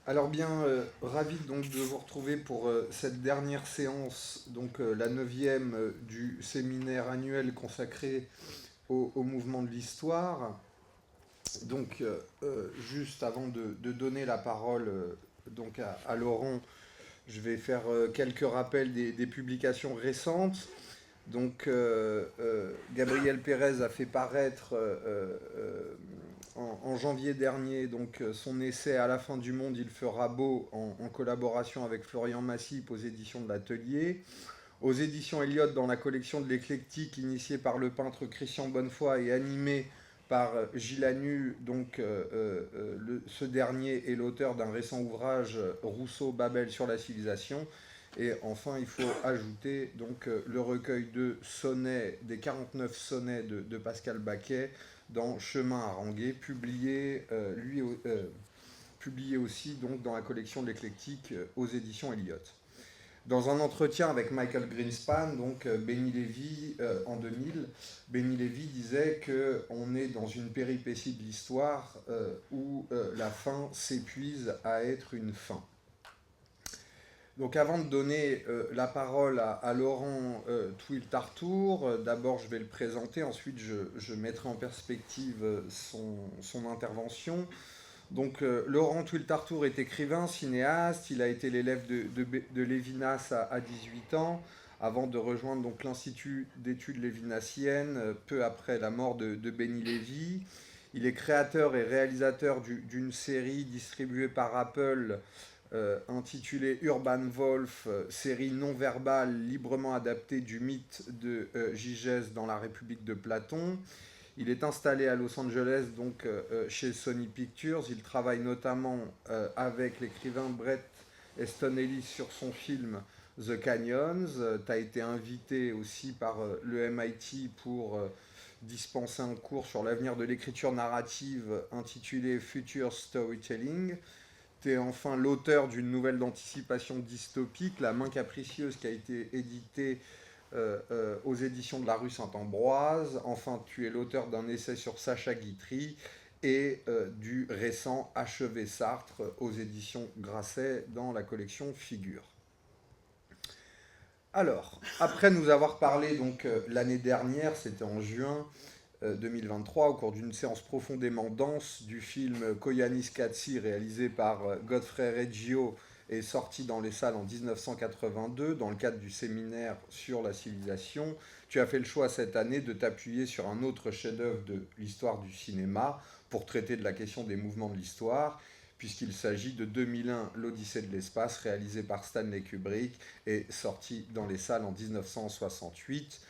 Alors bien, ravi donc de vous retrouver pour cette dernière séance, donc la neuvième du séminaire annuel consacré au mouvement de l'histoire. Donc juste avant de donner la parole donc à Laurent, je vais faire quelques rappels des publications récentes. Donc, Gabriel Pérez a fait paraître en janvier dernier donc, son essai À la fin du monde, il fera beau en collaboration avec Florian Massip aux éditions de l'Atelier. Aux éditions Eliott, dans la collection de l'éclectique initiée par le peintre Christian Bonnefoy et animée par Gilles Lanu, donc ce dernier est l'auteur d'un récent ouvrage Rousseau, Babel sur la civilisation. Et enfin, il faut ajouter donc le recueil de sonnets, des 49 sonnets de Pascal Baquet dans Chemin harangué, publié aussi donc dans la collection de l'éclectique aux éditions Eliott. Dans un entretien avec Michael Greenspan, donc Benny Lévy en 2000, Benny Lévy disait qu'on est dans une péripétie de l'histoire où la fin s'épuise à être une fin. Donc avant de donner la parole à Laurent Twil-Tartour, d'abord je vais le présenter, ensuite je mettrai en perspective son intervention. Donc Laurent Twil-Tartour est écrivain, cinéaste, il a été l'élève de Lévinas à 18 ans, avant de rejoindre donc l'Institut d'études lévinassiennes peu après la mort de Benny Lévy. Il est créateur et réalisateur d'une série distribuée par Apple intitulée Urban Wolf, série non verbale librement adaptée du mythe de Gigès dans la République de Platon. Il est installé à Los Angeles, donc chez Sony Pictures. Il travaille notamment avec l'écrivain Bret Easton Ellis sur son film The Canyons. Tu as été invité aussi par le MIT pour dispenser un cours sur l'avenir de l'écriture narrative intitulé Future Storytelling. Tu es enfin l'auteur d'une nouvelle d'anticipation dystopique, La main capricieuse, qui a été éditée aux éditions de la rue Saint-Ambroise. Enfin, tu es l'auteur d'un essai sur Sacha Guitry et du récent Achevé Sartre aux éditions Grasset dans la collection Figure. Alors, après nous avoir parlé donc l'année dernière, c'était en juin 2023, au cours d'une séance profondément dense du film Koyanis Katsi réalisé par Godfrey Reggio et sorti dans les salles en 1982 dans le cadre du séminaire sur la civilisation. Tu as fait le choix cette année de t'appuyer sur un autre chef-d'œuvre de l'histoire du cinéma pour traiter de la question des mouvements de l'histoire, puisqu'il s'agit de 2001, l'Odyssée de l'espace, réalisé par Stanley Kubrick et sorti dans les salles en 1968,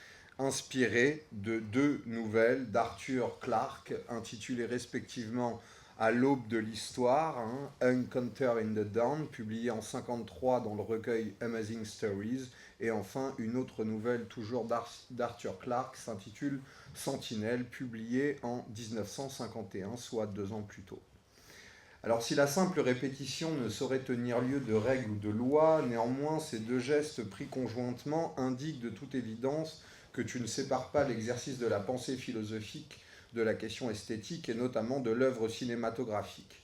inspiré de deux nouvelles d'Arthur Clarke, intitulées respectivement À l'aube de l'histoire, Encounter in the Dawn, publié en 1953 dans le recueil Amazing Stories, et enfin une autre nouvelle toujours d'Arthur Clarke s'intitule Sentinelle, publiée en 1951, soit 2 ans plus tôt. Alors si la simple répétition ne saurait tenir lieu de règle ou de loi, néanmoins ces deux gestes pris conjointement indiquent de toute évidence que tu ne sépares pas l'exercice de la pensée philosophique de la question esthétique et notamment de l'œuvre cinématographique.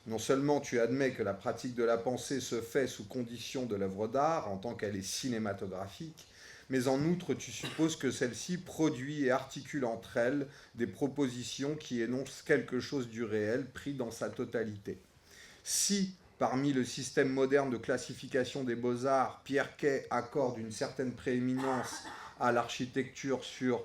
Non seulement tu admets que la pratique de la pensée se fait sous condition de l'œuvre d'art en tant qu'elle est cinématographique, mais en outre tu supposes que celle-ci produit et articule entre elles des propositions qui énoncent quelque chose du réel pris dans sa totalité. Si, parmi le système moderne de classification des beaux-arts, Pierre Quay accorde une certaine prééminence à l'architecture sur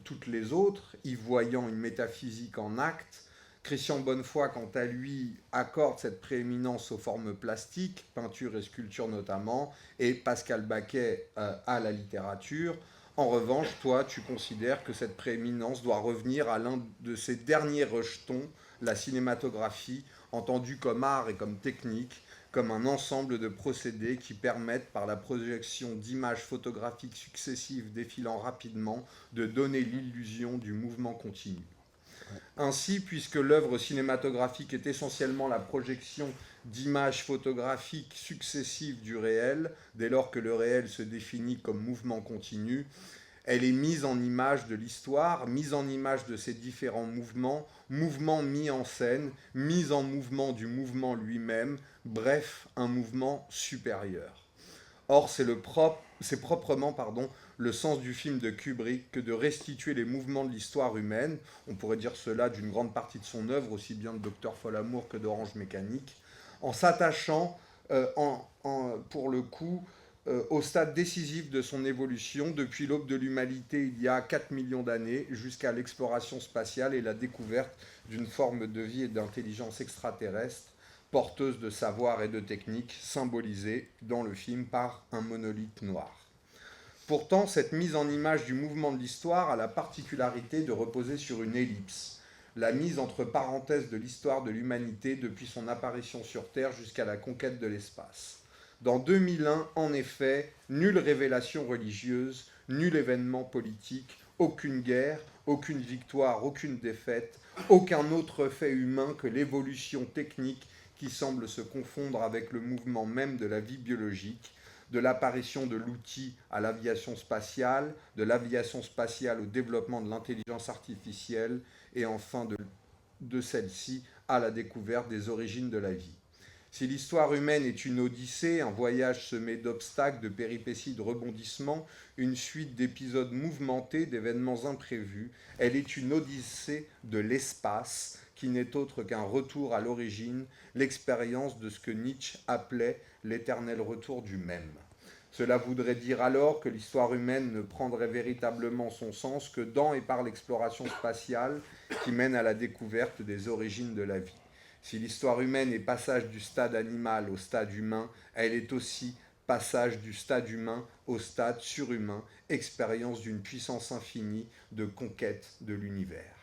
toutes les autres, y voyant une métaphysique en acte, Christian Bonnefoy, quant à lui, accorde cette prééminence aux formes plastiques, peinture et sculpture notamment, et Pascal Baquet à la littérature. En revanche, toi, tu considères que cette prééminence doit revenir à l'un de ces derniers rejetons, la cinématographie, entendue comme art et comme technique, comme un ensemble de procédés qui permettent, par la projection d'images photographiques successives défilant rapidement, de donner l'illusion du mouvement continu. Ainsi, puisque l'œuvre cinématographique est essentiellement la projection d'images photographiques successives du réel, dès lors que le réel se définit comme mouvement continu, Elle est mise en image de l'histoire, mise en image de ses différents mouvements, mouvements mis en scène, mise en mouvement du mouvement lui-même, bref, un mouvement supérieur. Or, c'est proprement le sens du film de Kubrick que de restituer les mouvements de l'histoire humaine, on pourrait dire cela d'une grande partie de son œuvre, aussi bien de Docteur Folamour que d'Orange Mécanique, en s'attachant, pour le coup, au stade décisif de son évolution, depuis l'aube de l'humanité il y a 4 millions d'années, jusqu'à l'exploration spatiale et la découverte d'une forme de vie et d'intelligence extraterrestre, porteuse de savoir et de technique, symbolisée dans le film par un monolithe noir. Pourtant, cette mise en image du mouvement de l'histoire a la particularité de reposer sur une ellipse, la mise entre parenthèses de l'histoire de l'humanité depuis son apparition sur Terre jusqu'à la conquête de l'espace. Dans 2001, en effet, nulle révélation religieuse, nul événement politique, aucune guerre, aucune victoire, aucune défaite, aucun autre fait humain que l'évolution technique qui semble se confondre avec le mouvement même de la vie biologique, de l'apparition de l'outil à l'aviation spatiale, de l'aviation spatiale au développement de l'intelligence artificielle, et enfin de celle-ci à la découverte des origines de la vie. Si l'histoire humaine est une odyssée, un voyage semé d'obstacles, de péripéties, de rebondissements, une suite d'épisodes mouvementés, d'événements imprévus, elle est une odyssée de l'espace, qui n'est autre qu'un retour à l'origine, l'expérience de ce que Nietzsche appelait l'éternel retour du même. Cela voudrait dire alors que l'histoire humaine ne prendrait véritablement son sens que dans et par l'exploration spatiale qui mène à la découverte des origines de la vie. Si l'histoire humaine est passage du stade animal au stade humain, elle est aussi passage du stade humain au stade surhumain, expérience d'une puissance infinie de conquête de l'univers.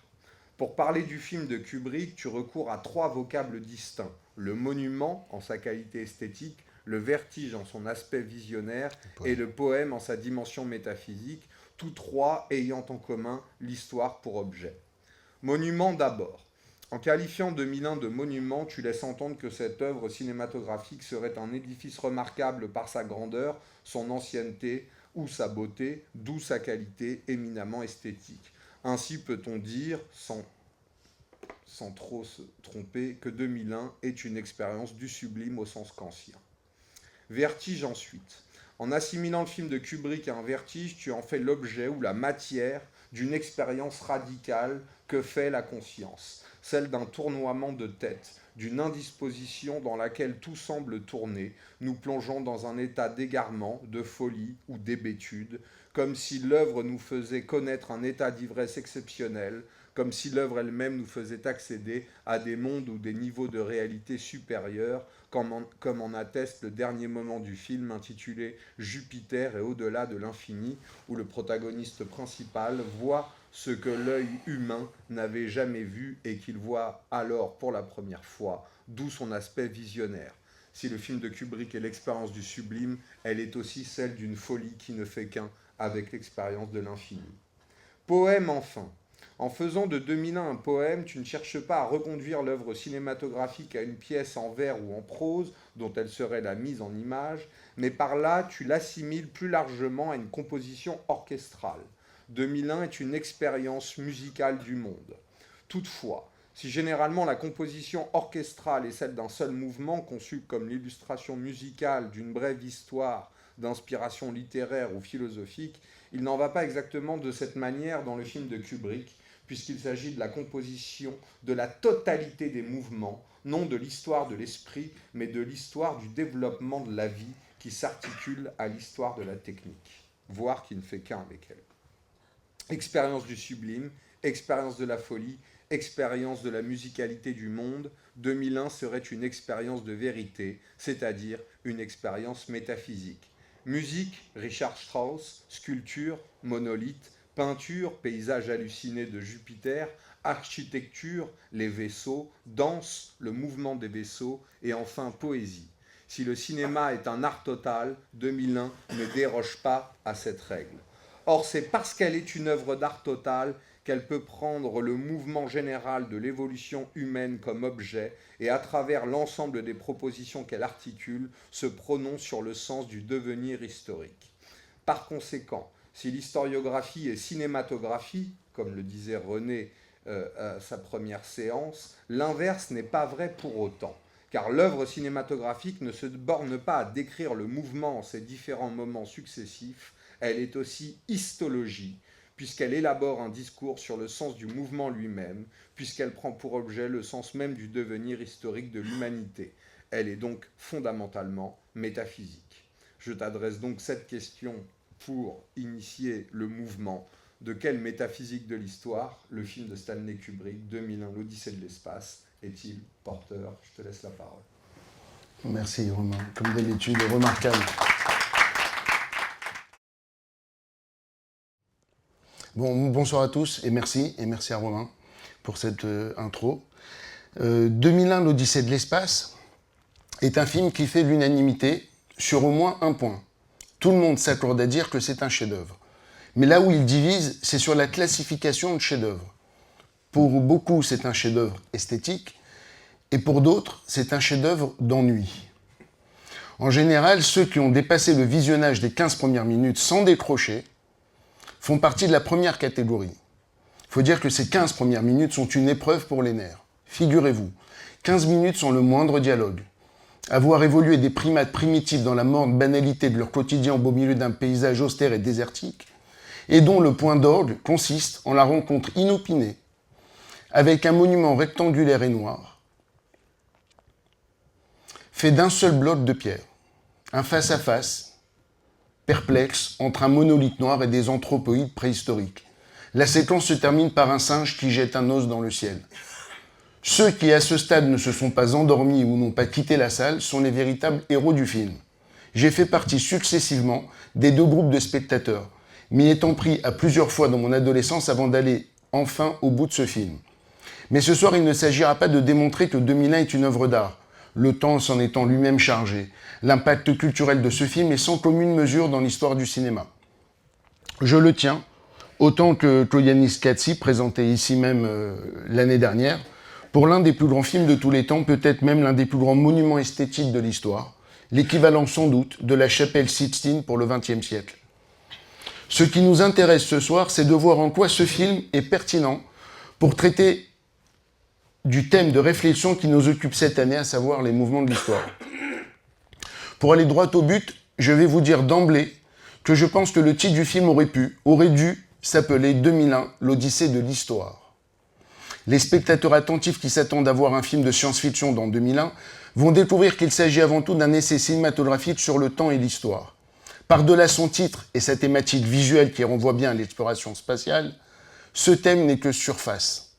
Pour parler du film de Kubrick, tu recours à 3 vocables distincts. Le monument en sa qualité esthétique, le vertige en son aspect visionnaire et le poème en sa dimension métaphysique, tous 3 ayant en commun l'histoire pour objet. Monument d'abord. En qualifiant 2001 de monument, tu laisses entendre que cette œuvre cinématographique serait un édifice remarquable par sa grandeur, son ancienneté ou sa beauté, d'où sa qualité éminemment esthétique. Ainsi peut-on dire, sans trop se tromper, que 2001 est une expérience du sublime au sens kantien. Vertige ensuite. En assimilant le film de Kubrick à un vertige, tu en fais l'objet ou la matière d'une expérience radicale que fait la conscience, celle d'un tournoiement de tête, d'une indisposition dans laquelle tout semble tourner, nous plongeant dans un état d'égarement, de folie ou d'hébétude, comme si l'œuvre nous faisait connaître un état d'ivresse exceptionnel, comme si l'œuvre elle-même nous faisait accéder à des mondes ou des niveaux de réalité supérieurs, comme en atteste le dernier moment du film intitulé Jupiter et au-delà de l'infini, où le protagoniste principal voit ce que l'œil humain n'avait jamais vu et qu'il voit alors pour la première fois, d'où son aspect visionnaire. Si le film de Kubrick est l'expérience du sublime, elle est aussi celle d'une folie qui ne fait qu'un avec l'expérience de l'infini. Poème enfin. En faisant de 2001 un poème, tu ne cherches pas à reconduire l'œuvre cinématographique à une pièce en vers ou en prose, dont elle serait la mise en image, mais par là, tu l'assimiles plus largement à une composition orchestrale. 2001 est une expérience musicale du monde. Toutefois, si généralement la composition orchestrale est celle d'un seul mouvement conçu comme l'illustration musicale d'une brève histoire d'inspiration littéraire ou philosophique, il n'en va pas exactement de cette manière dans le film de Kubrick, puisqu'il s'agit de la composition de la totalité des mouvements, non de l'histoire de l'esprit, mais de l'histoire du développement de la vie qui s'articule à l'histoire de la technique, voire qui ne fait qu'un avec elle. Expérience du sublime, expérience de la folie, expérience de la musicalité du monde, 2001 serait une expérience de vérité, c'est-à-dire une expérience métaphysique. Musique, Richard Strauss, sculpture, monolithe, peinture, paysage halluciné de Jupiter, architecture, les vaisseaux, danse, le mouvement des vaisseaux, et enfin poésie. Si le cinéma est un art total, 2001 ne déroge pas à cette règle. Or, c'est parce qu'elle est une œuvre d'art total qu'elle peut prendre le mouvement général de l'évolution humaine comme objet et, à travers l'ensemble des propositions qu'elle articule, se prononce sur le sens du devenir historique. Par conséquent, Si l'historiographie est cinématographie, comme le disait René à sa première séance, l'inverse n'est pas vrai pour autant. Car l'œuvre cinématographique ne se borne pas à décrire le mouvement en ses différents moments successifs, elle est aussi histologie, puisqu'elle élabore un discours sur le sens du mouvement lui-même, puisqu'elle prend pour objet le sens même du devenir historique de l'humanité. Elle est donc fondamentalement métaphysique. Je t'adresse donc cette question pour initier le mouvement. De quelle métaphysique de l'histoire le film de Stanley Kubrick, 2001, l'Odyssée de l'espace, est-il porteur? Je te laisse la parole. Merci Romain, comme d'habitude, remarquable. Bon, bonsoir à tous et merci à Romain pour cette intro. 2001, l'Odyssée de l'espace est un film qui fait l'unanimité sur au moins un point. Tout le monde s'accorde à dire que c'est un chef-d'œuvre. Mais là où il divise, c'est sur la classification de chef-d'œuvre. Pour beaucoup, c'est un chef-d'œuvre esthétique, et pour d'autres, c'est un chef-d'œuvre d'ennui. En général, ceux qui ont dépassé le visionnage des 15 premières minutes sans décrocher font partie de la première catégorie. Il faut dire que ces 15 premières minutes sont une épreuve pour les nerfs. Figurez-vous, 15 minutes sans le moindre dialogue. Avoir évolué des primates primitifs dans la morne banalité de leur quotidien au beau milieu d'un paysage austère et désertique, et dont le point d'orgue consiste en la rencontre inopinée avec un monument rectangulaire et noir, fait d'un seul bloc de pierre, un face-à-face, perplexe entre un monolithe noir et des anthropoïdes préhistoriques. La séquence se termine par un singe qui jette un os dans le ciel. Ceux qui, à ce stade, ne se sont pas endormis ou n'ont pas quitté la salle sont les véritables héros du film. J'ai fait partie successivement des deux groupes de spectateurs, m'y étant pris à plusieurs fois dans mon adolescence avant d'aller enfin au bout de ce film. Mais ce soir, il ne s'agira pas de démontrer que 2001 est une œuvre d'art, le temps s'en étant lui-même chargé. L'impact culturel de ce film est sans commune mesure dans l'histoire du cinéma. Je le tiens, autant que Koyanis Katsi, présenté ici même l'année dernière, pour l'un des plus grands films de tous les temps, peut-être même l'un des plus grands monuments esthétiques de l'histoire, l'équivalent sans doute de la chapelle Sixtine pour le XXe siècle. Ce qui nous intéresse ce soir, c'est de voir en quoi ce film est pertinent pour traiter du thème de réflexion qui nous occupe cette année, à savoir les mouvements de l'histoire. Pour aller droit au but, je vais vous dire d'emblée que je pense que le titre du film aurait dû s'appeler 2001, l'Odyssée de l'histoire. Les spectateurs attentifs qui s'attendent à voir un film de science-fiction dans 2001 vont découvrir qu'il s'agit avant tout d'un essai cinématographique sur le temps et l'histoire. Par-delà son titre et sa thématique visuelle qui renvoie bien à l'exploration spatiale, ce thème n'est que surface.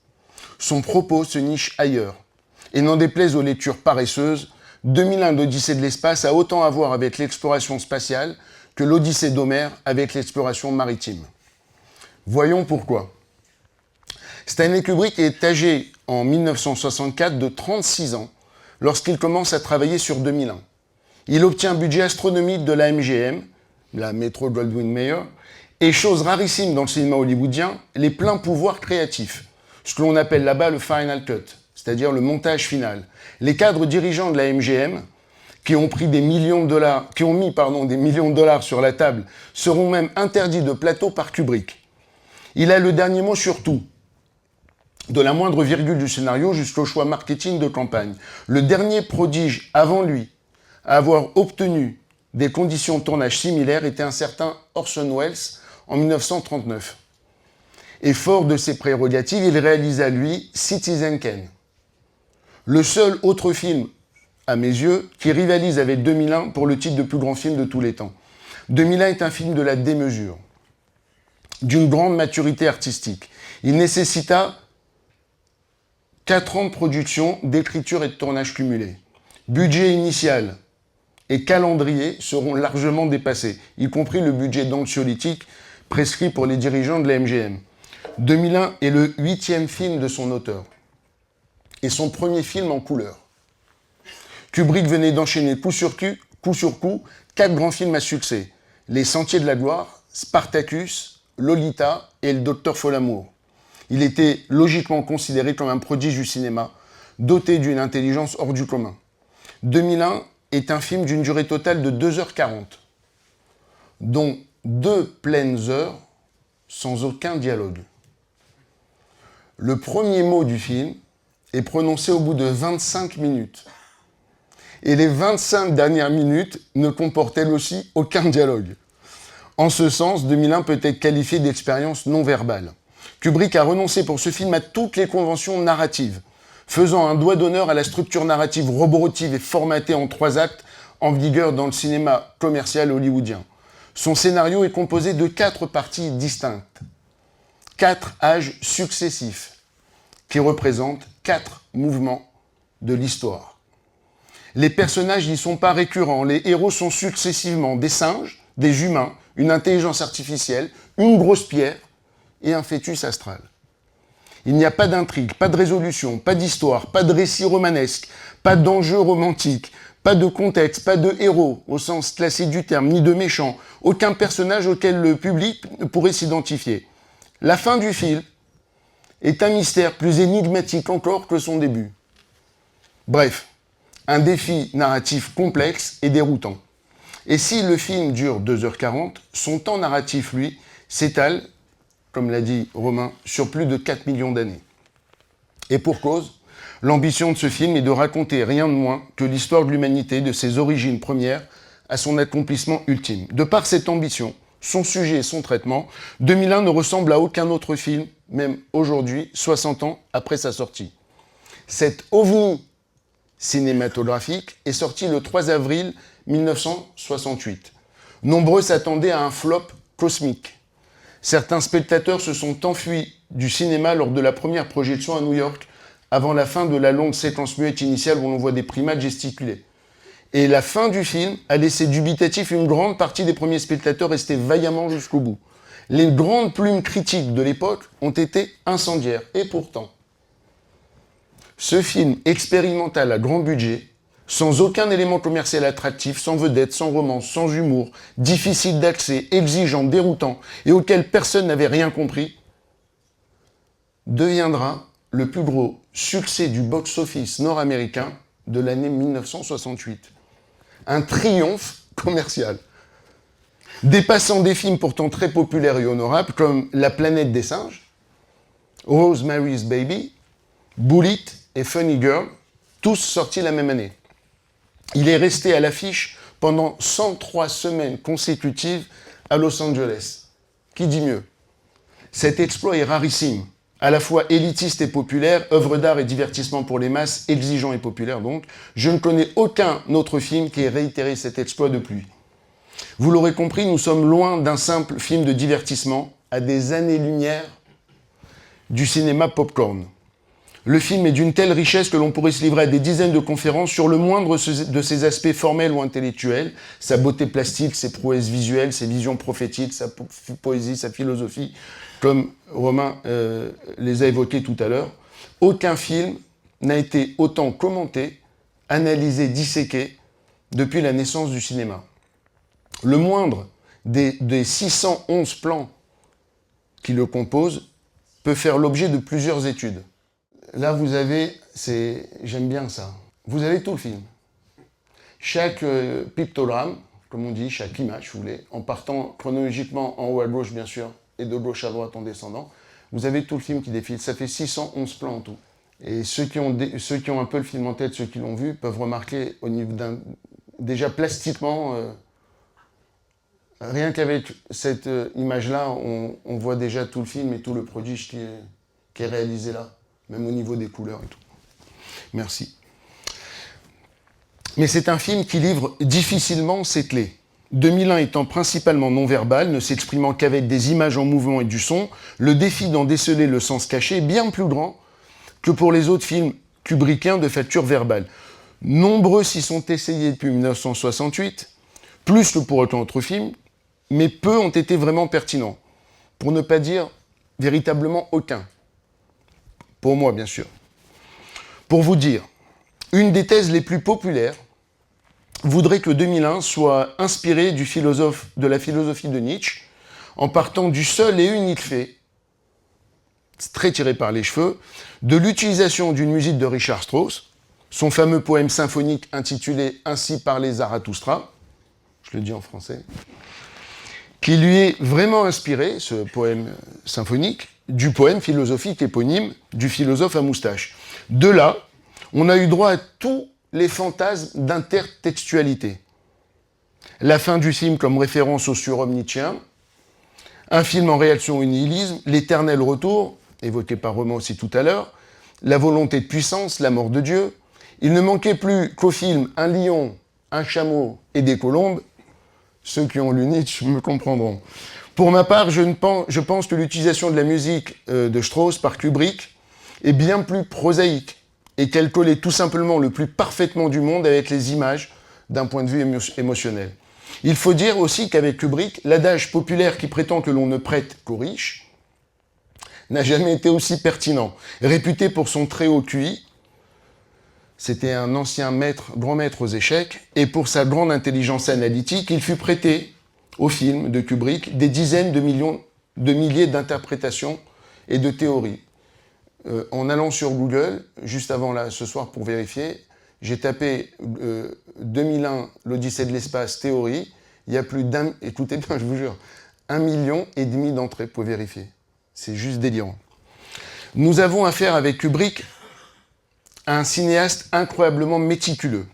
Son propos se niche ailleurs. Et n'en déplaise aux lectures paresseuses, 2001, l'Odyssée de l'espace a autant à voir avec l'exploration spatiale que l'Odyssée d'Homère avec l'exploration maritime. Voyons pourquoi. Stanley Kubrick est âgé en 1964 de 36 ans lorsqu'il commence à travailler sur 2001. Il obtient un budget astronomique de la MGM, la Metro-Goldwyn-Mayer, et chose rarissime dans le cinéma hollywoodien, les pleins pouvoirs créatifs, ce que l'on appelle là-bas le final cut, c'est-à-dire le montage final. Les cadres dirigeants de la MGM, qui ont mis des millions de dollars sur la table, seront même interdits de plateau par Kubrick. Il a le dernier mot sur tout, de la moindre virgule du scénario jusqu'au choix marketing de campagne. Le dernier prodige avant lui à avoir obtenu des conditions de tournage similaires était un certain Orson Welles en 1939. Et fort de ses prérogatives, il réalisa, lui, Citizen Kane. Le seul autre film, à mes yeux, qui rivalise avec 2001 pour le titre de plus grand film de tous les temps. 2001 est un film de la démesure, d'une grande maturité artistique. Il nécessita 4 ans de production, d'écriture et de tournage cumulés. Budget initial et calendrier seront largement dépassés, y compris le budget d'anxiolytique prescrit pour les dirigeants de la MGM. 2001 est le 8e film de son auteur et son premier film en couleur. Kubrick venait d'enchaîner coup sur coup 4 grands films à succès. Les Sentiers de la Gloire, Spartacus, Lolita et Le Docteur Folamour. Il était logiquement considéré comme un prodige du cinéma, doté d'une intelligence hors du commun. 2001 est un film d'une durée totale de 2h40, dont 2 pleines heures sans aucun dialogue. Le premier mot du film est prononcé au bout de 25 minutes. Et les 25 dernières minutes ne comportent elles aussi aucun dialogue. En ce sens, 2001 peut être qualifié d'expérience non verbale. Kubrick a renoncé pour ce film à toutes les conventions narratives, faisant un doigt d'honneur à la structure narrative robotique et formatée en 3 actes en vigueur dans le cinéma commercial hollywoodien. Son scénario est composé de 4 parties distinctes, 4 âges successifs, qui représentent 4 mouvements de l'histoire. Les personnages n'y sont pas récurrents, les héros sont successivement des singes, des humains, une intelligence artificielle, une grosse pierre et un fœtus astral. Il n'y a pas d'intrigue, pas de résolution, pas d'histoire, pas de récit romanesque, pas d'enjeu romantique, pas de contexte, pas de héros au sens classique du terme, ni de méchant, aucun personnage auquel le public pourrait s'identifier. La fin du film est un mystère plus énigmatique encore que son début. Bref, un défi narratif complexe et déroutant. Et si le film dure 2h40, son temps narratif, lui, s'étale, comme l'a dit Romain, sur plus de 4 millions d'années. Et pour cause, l'ambition de ce film est de raconter rien de moins que l'histoire de l'humanité, de ses origines premières à son accomplissement ultime. De par cette ambition, son sujet et son traitement, 2001 ne ressemble à aucun autre film, même aujourd'hui, 60 ans après sa sortie. Cet ovni cinématographique est sorti le 3 avril 1968. Nombreux s'attendaient à un flop cosmique. Certains spectateurs se sont enfuis du cinéma lors de la première projection à New York, avant la fin de la longue séquence muette initiale où l'on voit des primates gesticuler. Et la fin du film a laissé dubitatif une grande partie des premiers spectateurs restés vaillamment jusqu'au bout. Les grandes plumes critiques de l'époque ont été incendiaires. Et pourtant, ce film expérimental à grand budget, sans aucun élément commercial attractif, sans vedette, sans romance, sans humour, difficile d'accès, exigeant, déroutant, et auquel personne n'avait rien compris, deviendra le plus gros succès du box-office nord-américain de l'année 1968. Un triomphe commercial, dépassant des films pourtant très populaires et honorables comme La planète des singes, Rosemary's Baby, Bullitt et Funny Girl, tous sortis la même année. Il est resté à l'affiche pendant 103 semaines consécutives à Los Angeles. Qui dit mieux? Cet exploit est rarissime, à la fois élitiste et populaire, œuvre d'art et divertissement pour les masses, exigeant et populaire donc. Je ne connais aucun autre film qui ait réitéré cet exploit depuis. Vous l'aurez compris, nous sommes loin d'un simple film de divertissement, à des années-lumière du cinéma popcorn. Le film est d'une telle richesse que l'on pourrait se livrer à des dizaines de conférences sur le moindre de ses aspects formels ou intellectuels, sa beauté plastique, ses prouesses visuelles, ses visions prophétiques, sa poésie, sa philosophie, comme Romain les a évoqués tout à l'heure. Aucun film n'a été autant commenté, analysé, disséqué depuis la naissance du cinéma. Le moindre des 611 plans qui le composent peut faire l'objet de plusieurs études. Là, vous avez, j'aime bien ça, vous avez tout le film. Chaque pictogramme, comme on dit, chaque image, si vous voulez, en partant chronologiquement en haut à gauche, bien sûr, et de gauche à droite en descendant, vous avez tout le film qui défile. Ça fait 611 plans en tout. Et ceux qui ont un peu le film en tête, ceux qui l'ont vu, peuvent remarquer au niveau déjà plastiquement, rien qu'avec cette image-là, on voit déjà tout le film et tout le prodige qui est réalisé là. Même au niveau des couleurs et tout. Merci. Mais c'est un film qui livre difficilement ses clés. 2001 étant principalement non-verbal, ne s'exprimant qu'avec des images en mouvement et du son, le défi d'en déceler le sens caché est bien plus grand que pour les autres films kubrickiens de facture verbale. Nombreux s'y sont essayés depuis 1968, plus que pour aucun autre film, mais peu ont été vraiment pertinents, pour ne pas dire véritablement aucun. Pour moi, bien sûr. Pour vous dire, une des thèses les plus populaires voudrait que 2001 soit inspiré de la philosophie de Nietzsche, en partant du seul et unique fait, très tiré par les cheveux, de l'utilisation d'une musique de Richard Strauss, son fameux poème symphonique intitulé « Ainsi parlait Zarathustra », je le dis en français, qui lui est vraiment inspiré, ce poème symphonique, du poème philosophique éponyme du philosophe à moustache. De là, on a eu droit à tous les fantasmes d'intertextualité. La fin du film comme référence au surhomme nietzschéen, un film en réaction au nihilisme, l'éternel retour, évoqué par Roman aussi tout à l'heure, la volonté de puissance, la mort de Dieu. Il ne manquait plus qu'au film un lion, un chameau et des colombes. Ceux qui ont lu Nietzsche me comprendront. Pour ma part, je pense que l'utilisation de la musique de Strauss par Kubrick est bien plus prosaïque et qu'elle collait tout simplement le plus parfaitement du monde avec les images d'un point de vue émotionnel. Il faut dire aussi qu'avec Kubrick, l'adage populaire qui prétend que l'on ne prête qu'aux riches n'a jamais été aussi pertinent. Réputé pour son très haut QI, c'était un ancien grand maître aux échecs, et pour sa grande intelligence analytique, il fut prêté au film de Kubrick des dizaines de milliers d'interprétations et de théories. En allant sur Google, juste avant là, ce soir pour vérifier, j'ai tapé 2001, l'Odyssée de l'espace, théorie. Il y a plus écoutez bien, je vous jure, 1,5 million d'entrées pour vérifier. C'est juste délirant. Nous avons affaire avec Kubrick à un cinéaste incroyablement méticuleux,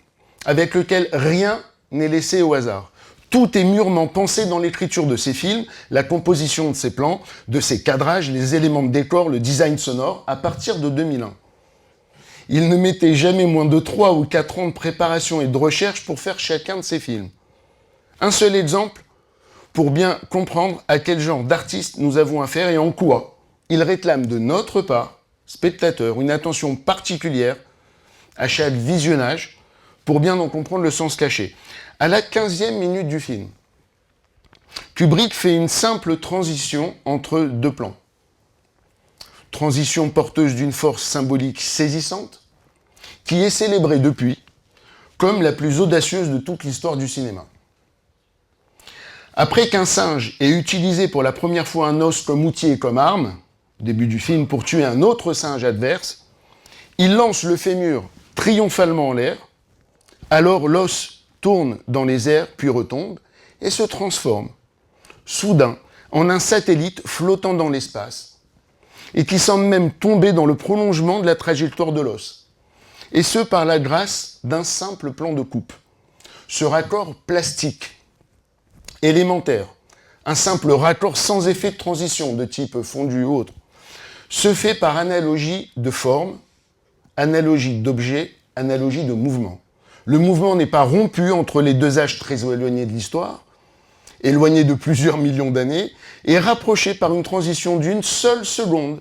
avec lequel rien n'est laissé au hasard. Tout est mûrement pensé dans l'écriture de ses films, la composition de ses plans, de ses cadrages, les éléments de décor, le design sonore, à partir de 2001. Il ne mettait jamais moins de 3 ou 4 ans de préparation et de recherche pour faire chacun de ses films. Un seul exemple pour bien comprendre à quel genre d'artiste nous avons affaire et en quoi il réclame de notre part, spectateurs, une attention particulière à chaque visionnage pour bien en comprendre le sens caché. À la 15e minute du film, Kubrick fait une simple transition entre deux plans. Transition porteuse d'une force symbolique saisissante, qui est célébrée depuis comme la plus audacieuse de toute l'histoire du cinéma. Après qu'un singe ait utilisé pour la première fois un os comme outil et comme arme, au début du film, pour tuer un autre singe adverse, il lance le fémur triomphalement en l'air, alors l'os tourne dans les airs puis retombe et se transforme, soudain, en un satellite flottant dans l'espace et qui semble même tomber dans le prolongement de la trajectoire de l'os. Et ce, par la grâce d'un simple plan de coupe. Ce raccord plastique, élémentaire, un simple raccord sans effet de transition de type fondu ou autre, se fait par analogie de forme, analogie d'objet, analogie de mouvement. Le mouvement n'est pas rompu entre les deux âges très éloignés de l'histoire, éloignés de plusieurs millions d'années, et rapproché par une transition d'une seule seconde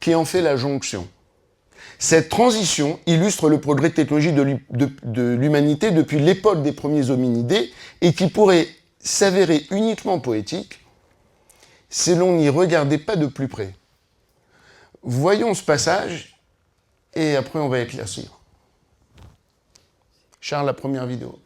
qui en fait la jonction. Cette transition illustre le progrès technologique de l'humanité depuis l'époque des premiers hominidés et qui pourrait s'avérer uniquement poétique si l'on n'y regardait pas de plus près. Voyons ce passage et après on va éclaircir. Charles, la première vidéo.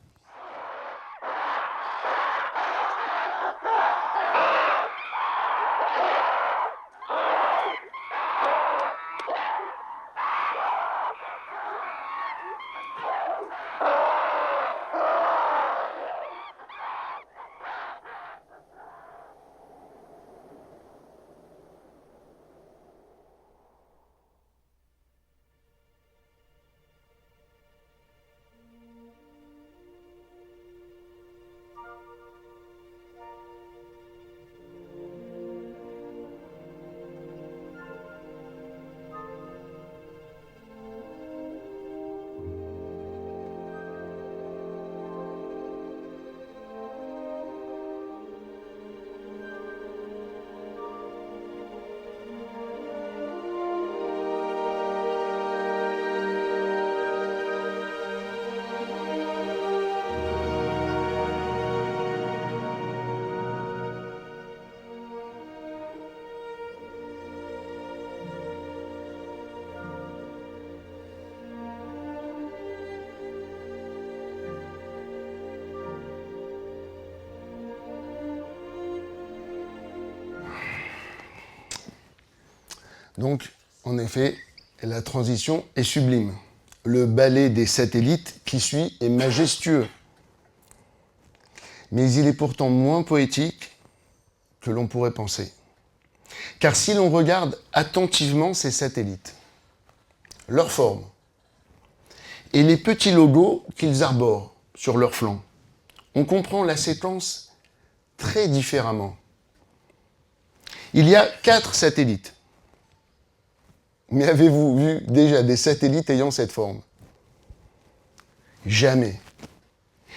Donc, en effet, la transition est sublime. Le ballet des satellites qui suit est majestueux. Mais il est pourtant moins poétique que l'on pourrait penser. Car si l'on regarde attentivement ces satellites, leur forme et les petits logos qu'ils arborent sur leurs flancs, on comprend la séquence très différemment. Il y a 4 satellites. Mais avez-vous vu déjà des satellites ayant cette forme? Jamais.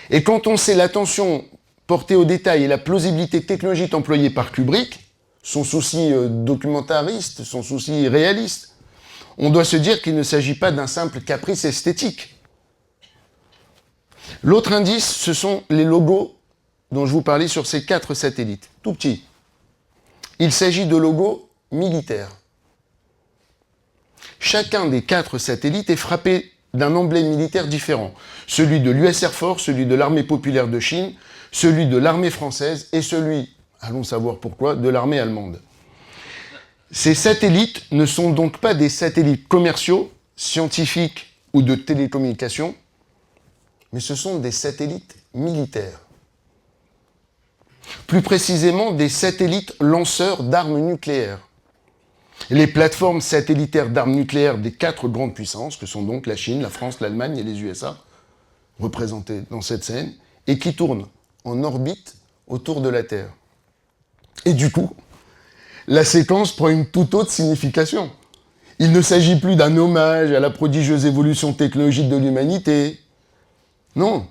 Et quand on sait l'attention portée au détail et la plausibilité technologique employée par Kubrick, son souci documentariste, son souci réaliste, on doit se dire qu'il ne s'agit pas d'un simple caprice esthétique. L'autre indice, ce sont les logos dont je vous parlais sur ces 4 satellites, tout petits. Il s'agit de logos militaires. Chacun des 4 satellites est frappé d'un emblème militaire différent. Celui de l'US Air Force, celui de l'armée populaire de Chine, celui de l'armée française et celui, allons savoir pourquoi, de l'armée allemande. Ces satellites ne sont donc pas des satellites commerciaux, scientifiques ou de télécommunications, mais ce sont des satellites militaires. Plus précisément, des satellites lanceurs d'armes nucléaires. Les plateformes satellitaires d'armes nucléaires des 4 grandes puissances, que sont donc la Chine, la France, l'Allemagne et les USA, représentées dans cette scène, et qui tournent en orbite autour de la Terre. Et du coup, la séquence prend une toute autre signification. Il ne s'agit plus d'un hommage à la prodigieuse évolution technologique de l'humanité. Non,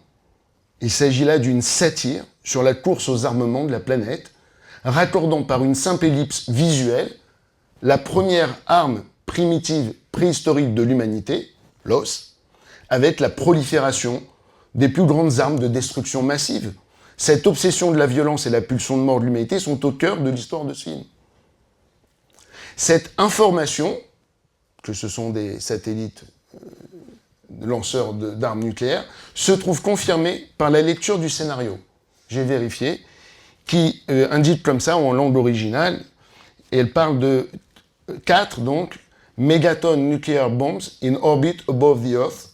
il s'agit là d'une satire sur la course aux armements de la planète, raccordant par une simple ellipse visuelle la première arme primitive préhistorique de l'humanité, l'os, avec la prolifération des plus grandes armes de destruction massive. Cette obsession de la violence et la pulsion de mort de l'humanité sont au cœur de l'histoire de ce film. Cette information, que ce sont des satellites lanceurs d'armes nucléaires, se trouve confirmée par la lecture du scénario. J'ai vérifié, qui indique comme ça en langue originale, et elle parle de 4, donc, Megaton nuclear bombs in orbit above the Earth,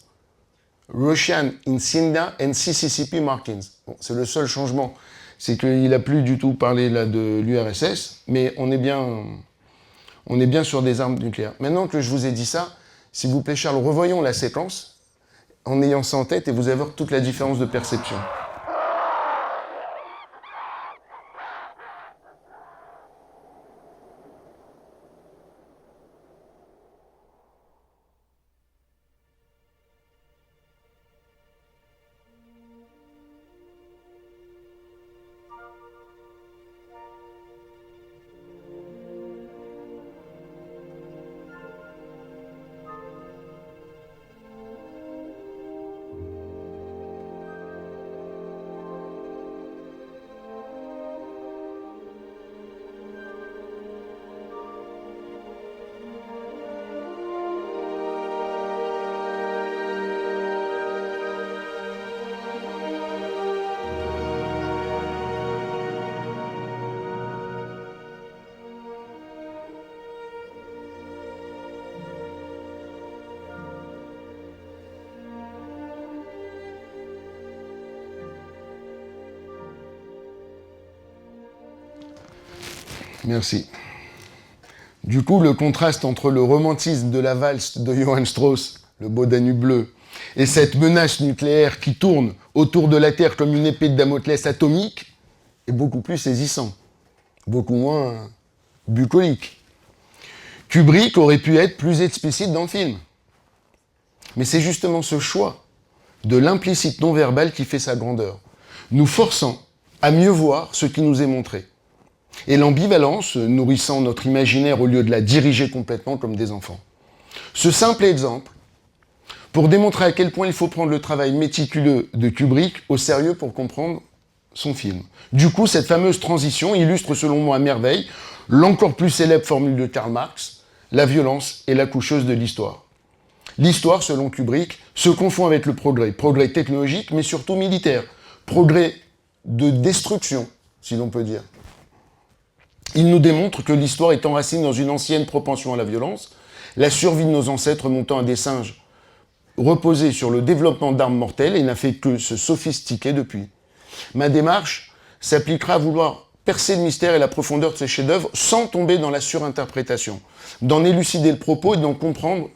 Russian Insignia and CCCP markings. Bon, c'est le seul changement, c'est qu'il n'a plus du tout parlé là de l'URSS, mais on est bien sur des armes nucléaires. Maintenant que je vous ai dit ça, s'il vous plaît Charles, revoyons la séquence en ayant ça en tête et vous allez voir toute la différence de perception. Merci. Du coup, le contraste entre le romantisme de la valse de Johann Strauss, le beau Danube bleu, et cette menace nucléaire qui tourne autour de la Terre comme une épée de Damoclès atomique est beaucoup plus saisissant, beaucoup moins bucolique. Kubrick aurait pu être plus explicite dans le film. Mais c'est justement ce choix de l'implicite non-verbal qui fait sa grandeur, nous forçant à mieux voir ce qui nous est montré. Et l'ambivalence nourrissant notre imaginaire au lieu de la diriger complètement comme des enfants. Ce simple exemple, pour démontrer à quel point il faut prendre le travail méticuleux de Kubrick au sérieux pour comprendre son film. Du coup, cette fameuse transition illustre selon moi à merveille l'encore plus célèbre formule de Karl Marx, la violence est la coucheuse de l'histoire. L'histoire, selon Kubrick, se confond avec le progrès technologique, mais surtout militaire, progrès de destruction, si l'on peut dire. Il nous démontre que l'histoire est enracinée dans une ancienne propension à la violence, la survie de nos ancêtres montant à des singes reposait sur le développement d'armes mortelles et n'a fait que se sophistiquer depuis. Ma démarche s'appliquera à vouloir percer le mystère et la profondeur de ces chefs-d'œuvre sans tomber dans la surinterprétation, d'en élucider le propos et d'en comprendre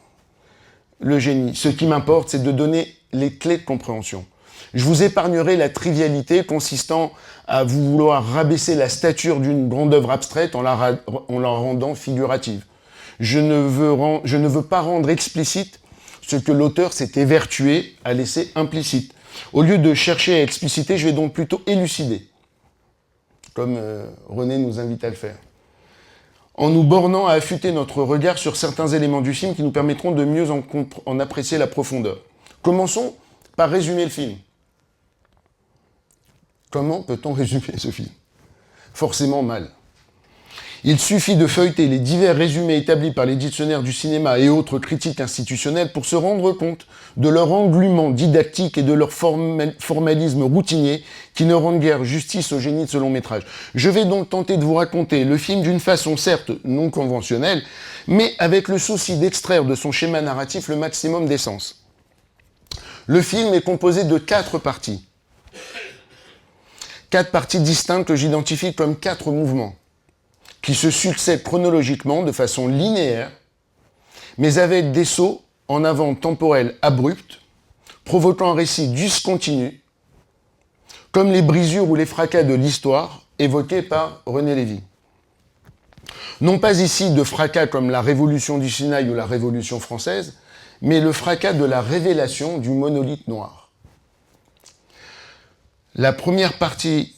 le génie. Ce qui m'importe, c'est de donner les clés de compréhension. Je vous épargnerai la trivialité consistant à vouloir rabaisser la stature d'une grande œuvre abstraite en la rendant figurative. Je ne veux pas rendre explicite ce que l'auteur s'est évertué à laisser implicite. Au lieu de chercher à expliciter, je vais donc plutôt élucider, comme René nous invite à le faire, en nous bornant à affûter notre regard sur certains éléments du film qui nous permettront de mieux en apprécier la profondeur. Commençons par résumer le film. Comment peut-on résumer ce film? Forcément mal. Il suffit de feuilleter les divers résumés établis par les dictionnaires du cinéma et autres critiques institutionnelles pour se rendre compte de leur englument didactique et de leur formalisme routinier qui ne rendent guère justice au génie de ce long métrage. Je vais donc tenter de vous raconter le film d'une façon certes non conventionnelle, mais avec le souci d'extraire de son schéma narratif le maximum d'essence. Le film est composé de 4 parties. 4 parties distinctes que j'identifie comme 4 mouvements, qui se succèdent chronologiquement de façon linéaire, mais avec des sauts en avant temporels abrupts, provoquant un récit discontinu, comme les brisures ou les fracas de l'histoire évoqués par René Lévy. Non pas ici de fracas comme la Révolution du Sinaï ou la Révolution française, mais le fracas de la révélation du monolithe noir. La première partie,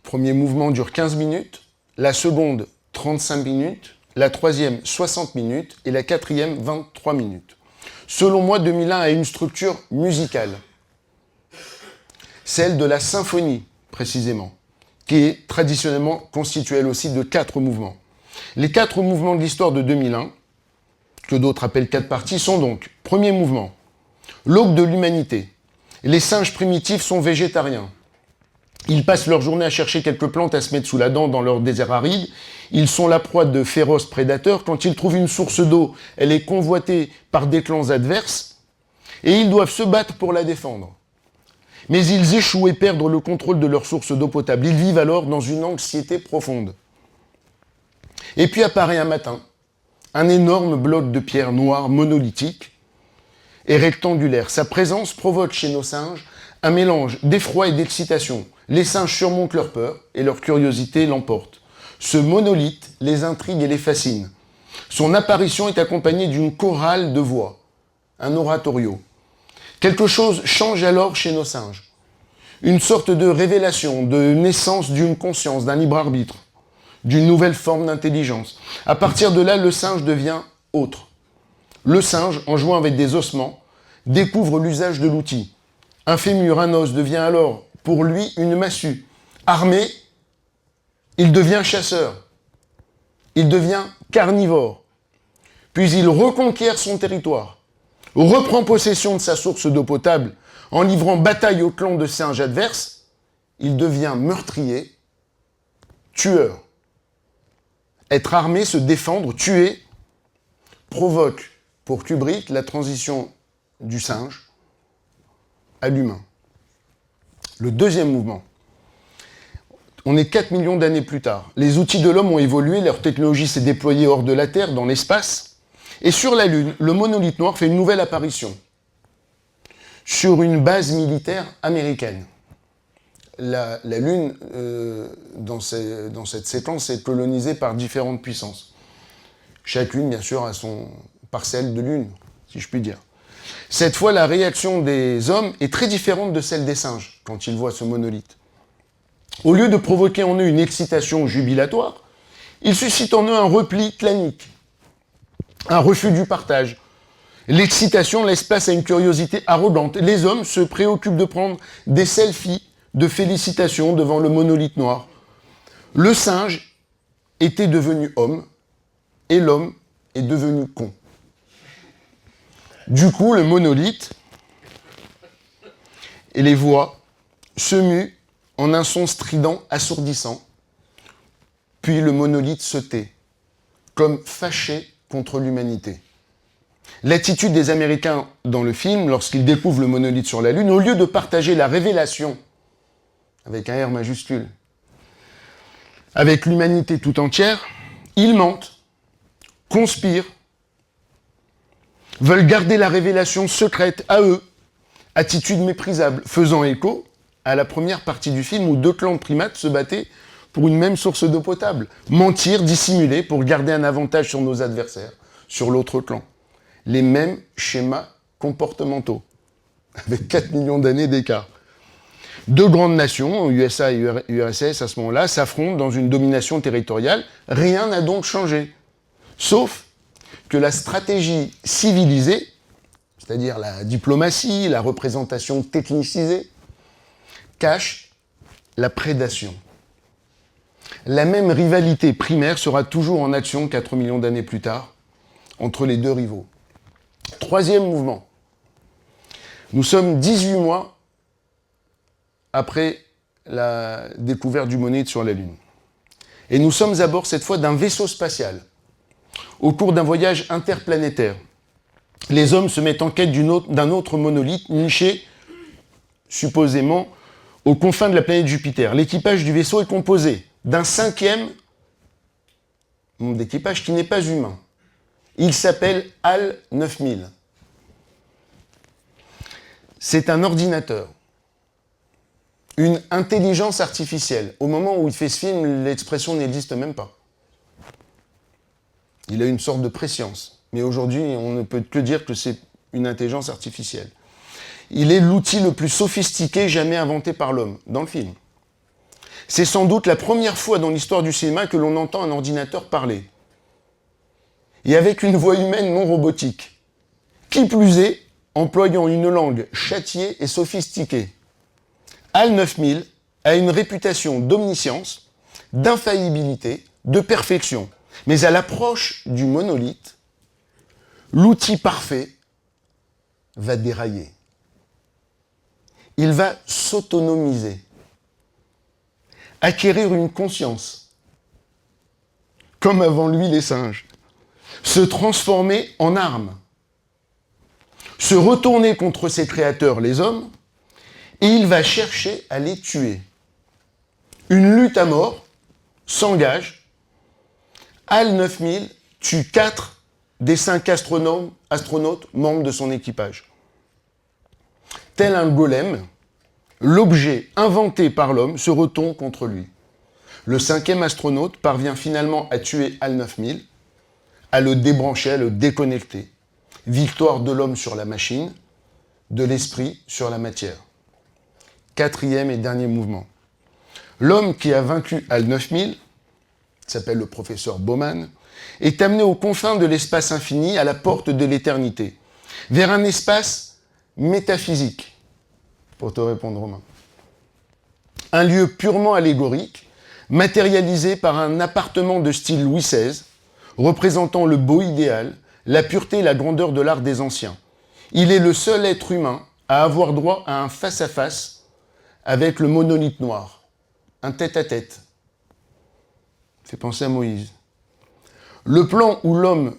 premier mouvement, dure 15 minutes, la seconde 35 minutes, la troisième 60 minutes et la quatrième 23 minutes. Selon moi, 2001 a une structure musicale, celle de la symphonie précisément, qui est traditionnellement constituée elle aussi de 4 mouvements. Les 4 mouvements de l'histoire de 2001, que d'autres appellent 4 parties, sont donc: premier mouvement, l'aube de l'humanité. Les singes primitifs sont végétariens. Ils passent leur journée à chercher quelques plantes à se mettre sous la dent dans leur désert aride. Ils sont la proie de féroces prédateurs. Quand ils trouvent une source d'eau, elle est convoitée par des clans adverses et ils doivent se battre pour la défendre. Mais ils échouent et perdent le contrôle de leur source d'eau potable. Ils vivent alors dans une anxiété profonde. Et puis apparaît un matin un énorme bloc de pierre noire monolithique et rectangulaire. Sa présence provoque chez nos singes un mélange d'effroi et d'excitation. Les singes surmontent leur peur et leur curiosité l'emporte. Ce monolithe les intrigue et les fascine. Son apparition est accompagnée d'une chorale de voix, un oratorio. Quelque chose change alors chez nos singes. Une sorte de révélation, de naissance d'une conscience, d'un libre arbitre, d'une nouvelle forme d'intelligence. À partir de là, le singe devient autre. Le singe, en jouant avec des ossements, découvre l'usage de l'outil. Un fémur, un os devient alors pour lui une massue. Armé, il devient chasseur. Il devient carnivore. Puis il reconquiert son territoire, reprend possession de sa source d'eau potable en livrant bataille au clan de singes adverses. Il devient meurtrier, tueur. Être armé, se défendre, tuer, provoque pour Kubrick la transition du singe à l'humain. Le deuxième mouvement. On est 4 millions d'années plus tard. Les outils de l'homme ont évolué, leur technologie s'est déployée hors de la Terre, dans l'espace. Et sur la Lune, le monolithe noir fait une nouvelle apparition. Sur une base militaire américaine. La Lune, dans cette séquence, est colonisée par différentes puissances. Chacune, bien sûr, a son parcelle de Lune, si je puis dire. Cette fois, la réaction des hommes est très différente de celle des singes, quand ils voient ce monolithe. Au lieu de provoquer en eux une excitation jubilatoire, il suscite en eux un repli clanique, un refus du partage. L'excitation laisse place à une curiosité arrogante. Les hommes se préoccupent de prendre des selfies de félicitations devant le monolithe noir. Le singe était devenu homme et l'homme est devenu con. Du coup, le monolithe et les voix se muent en un son strident assourdissant. Puis le monolithe se tait, comme fâché contre l'humanité. L'attitude des Américains dans le film, lorsqu'ils découvrent le monolithe sur la Lune, au lieu de partager la révélation, avec un R majuscule, avec l'humanité tout entière, ils mentent, conspirent, veulent garder la révélation secrète à eux, attitude méprisable, faisant écho à la première partie du film où deux clans de primates se battaient pour une même source d'eau potable. Mentir, dissimuler pour garder un avantage sur nos adversaires, sur l'autre clan. Les mêmes schémas comportementaux, avec 4 millions d'années d'écart. Deux grandes nations, USA et URSS à ce moment-là, s'affrontent dans une domination territoriale. Rien n'a donc changé. Sauf que la stratégie civilisée, c'est-à-dire la diplomatie, la représentation technicisée, cache la prédation. La même rivalité primaire sera toujours en action 4 millions d'années plus tard entre les deux rivaux. Troisième mouvement. Nous sommes 18 mois après la découverte du monolithe sur la Lune. Et nous sommes à bord cette fois d'un vaisseau spatial. Au cours d'un voyage interplanétaire, les hommes se mettent en quête d'un autre monolithe niché supposément aux confins de la planète Jupiter. L'équipage du vaisseau est composé d'un 5e membre d'équipage qui n'est pas humain. Il s'appelle HAL 9000. C'est un ordinateur, une intelligence artificielle. Au moment où il fait ce film, l'expression n'existe même pas. Il a une sorte de préscience. Mais aujourd'hui, on ne peut que dire que c'est une intelligence artificielle. Il est l'outil le plus sophistiqué jamais inventé par l'homme, dans le film. C'est sans doute la première fois dans l'histoire du cinéma que l'on entend un ordinateur parler. Et avec une voix humaine non robotique. Qui plus est, employant une langue châtiée et sophistiquée. HAL 9000 a une réputation d'omniscience, d'infaillibilité, de perfection. Mais à l'approche du monolithe, l'outil parfait va dérailler. Il va s'autonomiser, acquérir une conscience, comme avant lui les singes, se transformer en arme, se retourner contre ses créateurs, les hommes, et il va chercher à les tuer. Une lutte à mort s'engage. HAL 9000 tue 4 des 5 astronautes membres de son équipage. Tel un golem, l'objet inventé par l'homme se retourne contre lui. Le 5e astronaute parvient finalement à tuer HAL 9000, à le débrancher, à le déconnecter. Victoire de l'homme sur la machine, de l'esprit sur la matière. 4e et dernier mouvement. L'homme qui a vaincu HAL 9000, qui s'appelle le professeur Bowman, est amené aux confins de l'espace infini, à la porte de l'éternité, vers un espace métaphysique, pour te répondre, Romain. Un lieu purement allégorique, matérialisé par un appartement de style Louis XVI, représentant le beau idéal, la pureté et la grandeur de l'art des anciens. Il est le seul être humain à avoir droit à un face-à-face avec le monolithe noir, un tête-à-tête. Fait penser à Moïse. Le plan où l'homme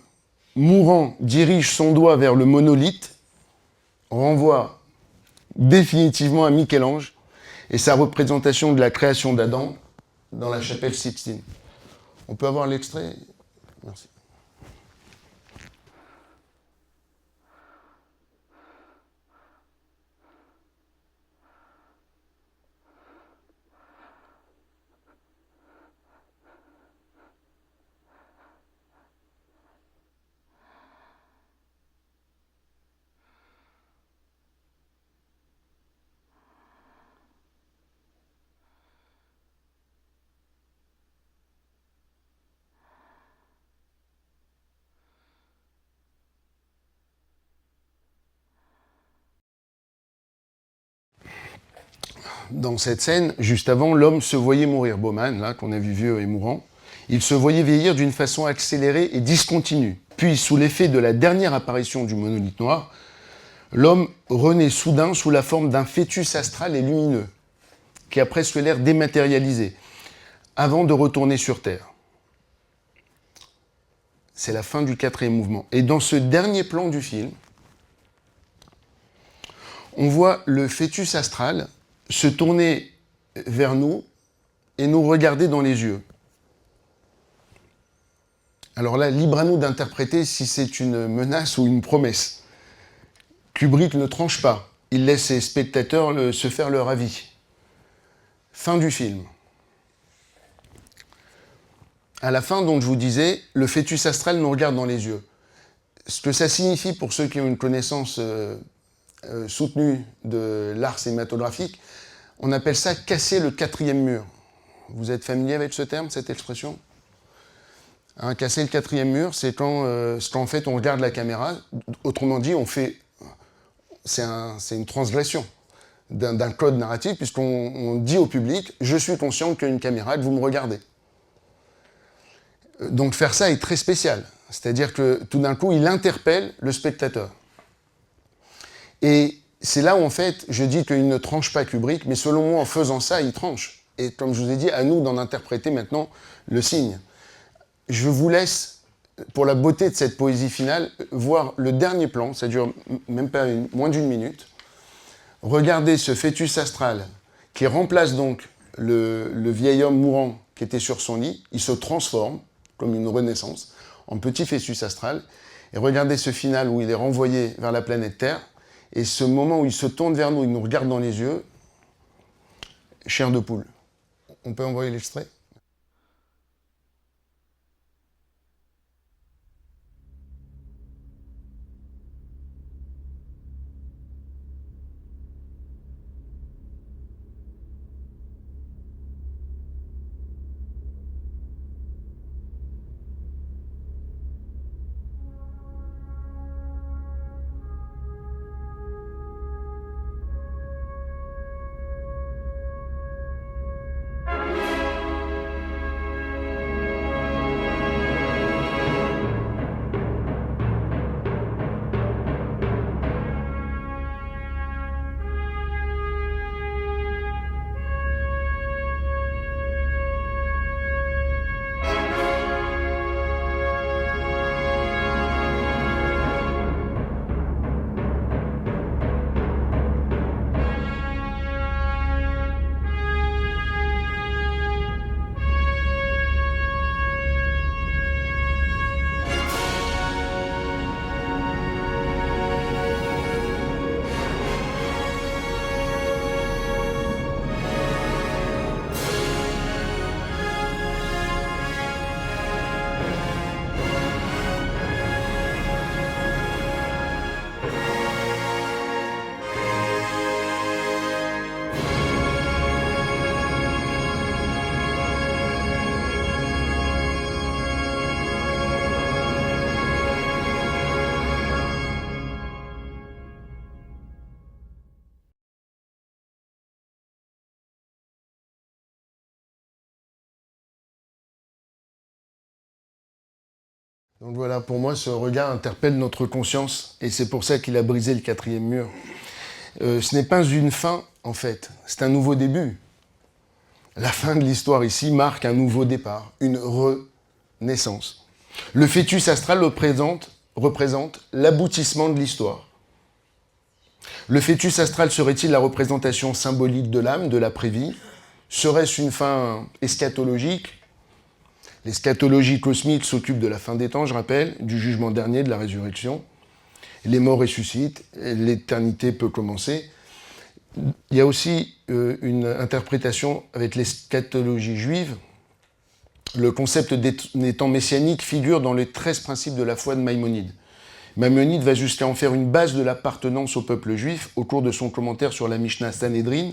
mourant dirige son doigt vers le monolithe renvoie définitivement à Michel-Ange et sa représentation de la création d'Adam dans la chapelle Sixtine. On peut avoir l'extrait? Merci. Dans cette scène, juste avant, l'homme se voyait mourir. Bowman, là, qu'on a vu vieux et mourant, il se voyait vieillir d'une façon accélérée et discontinue. Puis, sous l'effet de la dernière apparition du monolithe noir, l'homme renaît soudain sous la forme d'un fœtus astral et lumineux, qui a presque l'air dématérialisé, avant de retourner sur Terre. C'est la fin du 4e mouvement. Et dans ce dernier plan du film, on voit le fœtus astral se tourner vers nous et nous regarder dans les yeux. Alors là, libre à nous d'interpréter si c'est une menace ou une promesse. Kubrick ne tranche pas. Il laisse ses spectateurs se faire leur avis. Fin du film. À la fin, donc, je vous disais, le fœtus astral nous regarde dans les yeux. Ce que ça signifie pour ceux qui ont une connaissance soutenue de l'art cinématographique, on appelle ça casser le quatrième mur. Vous êtes familier avec ce terme, cette expression ? Hein, casser le quatrième mur, c'est quand en fait on regarde la caméra. Autrement dit, c'est une transgression d'un code narratif, puisqu'on dit au public « je suis conscient qu'il y a une caméra et que vous me regardez ». Donc faire ça est très spécial. C'est-à-dire que tout d'un coup, il interpelle le spectateur. Et c'est là où, en fait, je dis qu'il ne tranche pas Kubrick, mais selon moi, en faisant ça, il tranche. Et comme je vous ai dit, à nous d'en interpréter maintenant le signe. Je vous laisse, pour la beauté de cette poésie finale, voir le dernier plan, ça dure même pas moins d'une minute. Regardez ce fœtus astral qui remplace donc le vieil homme mourant qui était sur son lit. Il se transforme, comme une renaissance, en petit fœtus astral. Et regardez ce final où il est renvoyé vers la planète Terre. Et ce moment où il se tourne vers nous, il nous regarde dans les yeux. Chair de poule. On peut envoyer l'extrait ? Donc voilà, pour moi, ce regard interpelle notre conscience, et c'est pour ça qu'il a brisé le quatrième mur. Ce n'est pas une fin, en fait, c'est un nouveau début. La fin de l'histoire ici marque un nouveau départ, une renaissance. Le fœtus astral représente l'aboutissement de l'histoire. Le fœtus astral serait-il la représentation symbolique de l'âme, de l'après-vie ? Serait-ce une fin eschatologique ? L'eschatologie cosmique s'occupe de la fin des temps, je rappelle, du jugement dernier, de la résurrection. Les morts ressuscitent, l'éternité peut commencer. Il y a aussi une interprétation avec l'eschatologie juive. Le concept des temps messianiques figure dans les 13 principes de la foi de Maïmonide. Maïmonide va jusqu'à en faire une base de l'appartenance au peuple juif au cours de son commentaire sur la Mishnah Sanhedrin,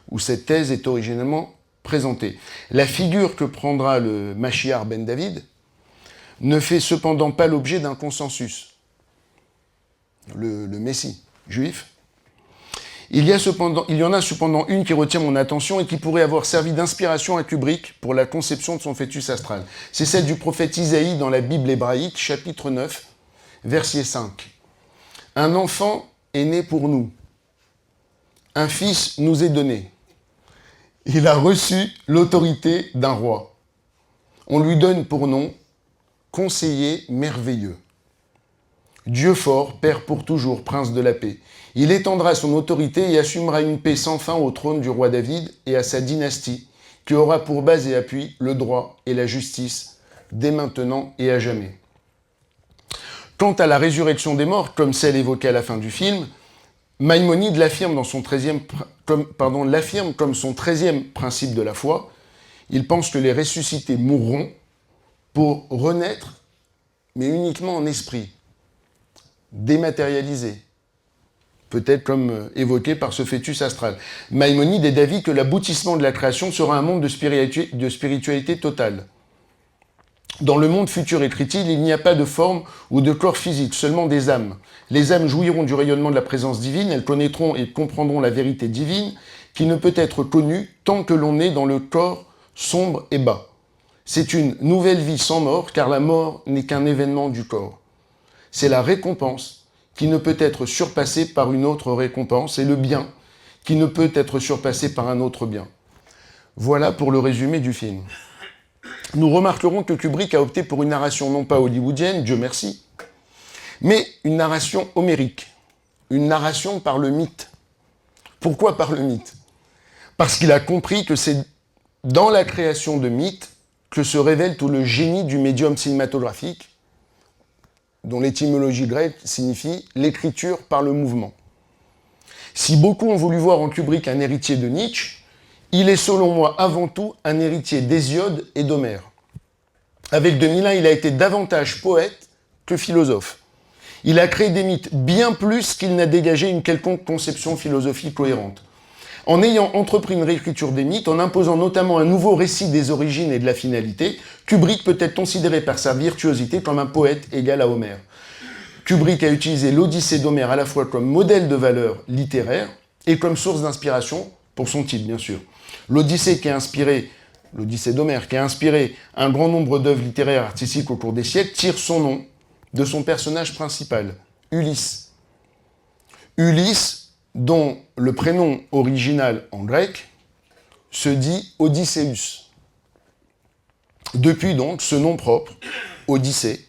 où cette thèse est originellement présentée. La figure que prendra le Mashiach ben David ne fait cependant pas l'objet d'un consensus. Le Messie juif. Il y en a cependant une qui retient mon attention et qui pourrait avoir servi d'inspiration à Kubrick pour la conception de son fœtus astral. C'est celle du prophète Isaïe dans la Bible hébraïque, chapitre 9, verset 5. « Un enfant est né pour nous, un fils nous est donné. Il a reçu l'autorité d'un roi. On lui donne pour nom conseiller merveilleux. Dieu fort, Père pour toujours, Prince de la paix. Il étendra son autorité et assumera une paix sans fin au trône du roi David et à sa dynastie, qui aura pour base et appui le droit et la justice dès maintenant et à jamais. Quant à la résurrection des morts, comme celle évoquée à la fin du film, Maïmonide l'affirme comme son 13e principe de la foi. Il pense que les ressuscités mourront pour renaître, mais uniquement en esprit, dématérialisé, peut-être comme évoqué par ce fœtus astral. Maïmonide est d'avis que l'aboutissement de la création sera un monde de spiritualité totale. Dans le monde futur, écrit-il, il n'y a pas de forme ou de corps physique, seulement des âmes. Les âmes jouiront du rayonnement de la présence divine, elles connaîtront et comprendront la vérité divine, qui ne peut être connue tant que l'on est dans le corps sombre et bas. C'est une nouvelle vie sans mort, car la mort n'est qu'un événement du corps. C'est la récompense qui ne peut être surpassée par une autre récompense, et le bien qui ne peut être surpassé par un autre bien. Voilà pour le résumé du film. Nous remarquerons que Kubrick a opté pour une narration non pas hollywoodienne, Dieu merci, mais une narration homérique, une narration par le mythe. Pourquoi par le mythe? Parce qu'il a compris que c'est dans la création de mythes que se révèle tout le génie du médium cinématographique, dont l'étymologie grecque signifie l'écriture par le mouvement. Si beaucoup ont voulu voir en Kubrick un héritier de Nietzsche, il est selon moi avant tout un héritier d'Hésiode et d'Homère. Avec 2001, il a été davantage poète que philosophe. Il a créé des mythes bien plus qu'il n'a dégagé une quelconque conception philosophique cohérente. En ayant entrepris une réécriture des mythes, en imposant notamment un nouveau récit des origines et de la finalité, Kubrick peut être considéré par sa virtuosité comme un poète égal à Homère. Kubrick a utilisé l'Odyssée d'Homère à la fois comme modèle de valeur littéraire et comme source d'inspiration pour son titre, bien sûr. L'Odyssée d'Homère, qui a inspiré un grand nombre d'œuvres littéraires et artistiques au cours des siècles, tire son nom de son personnage principal, Ulysse. Ulysse, dont le prénom original en grec se dit Odysseus. Depuis donc, ce nom propre, Odyssée,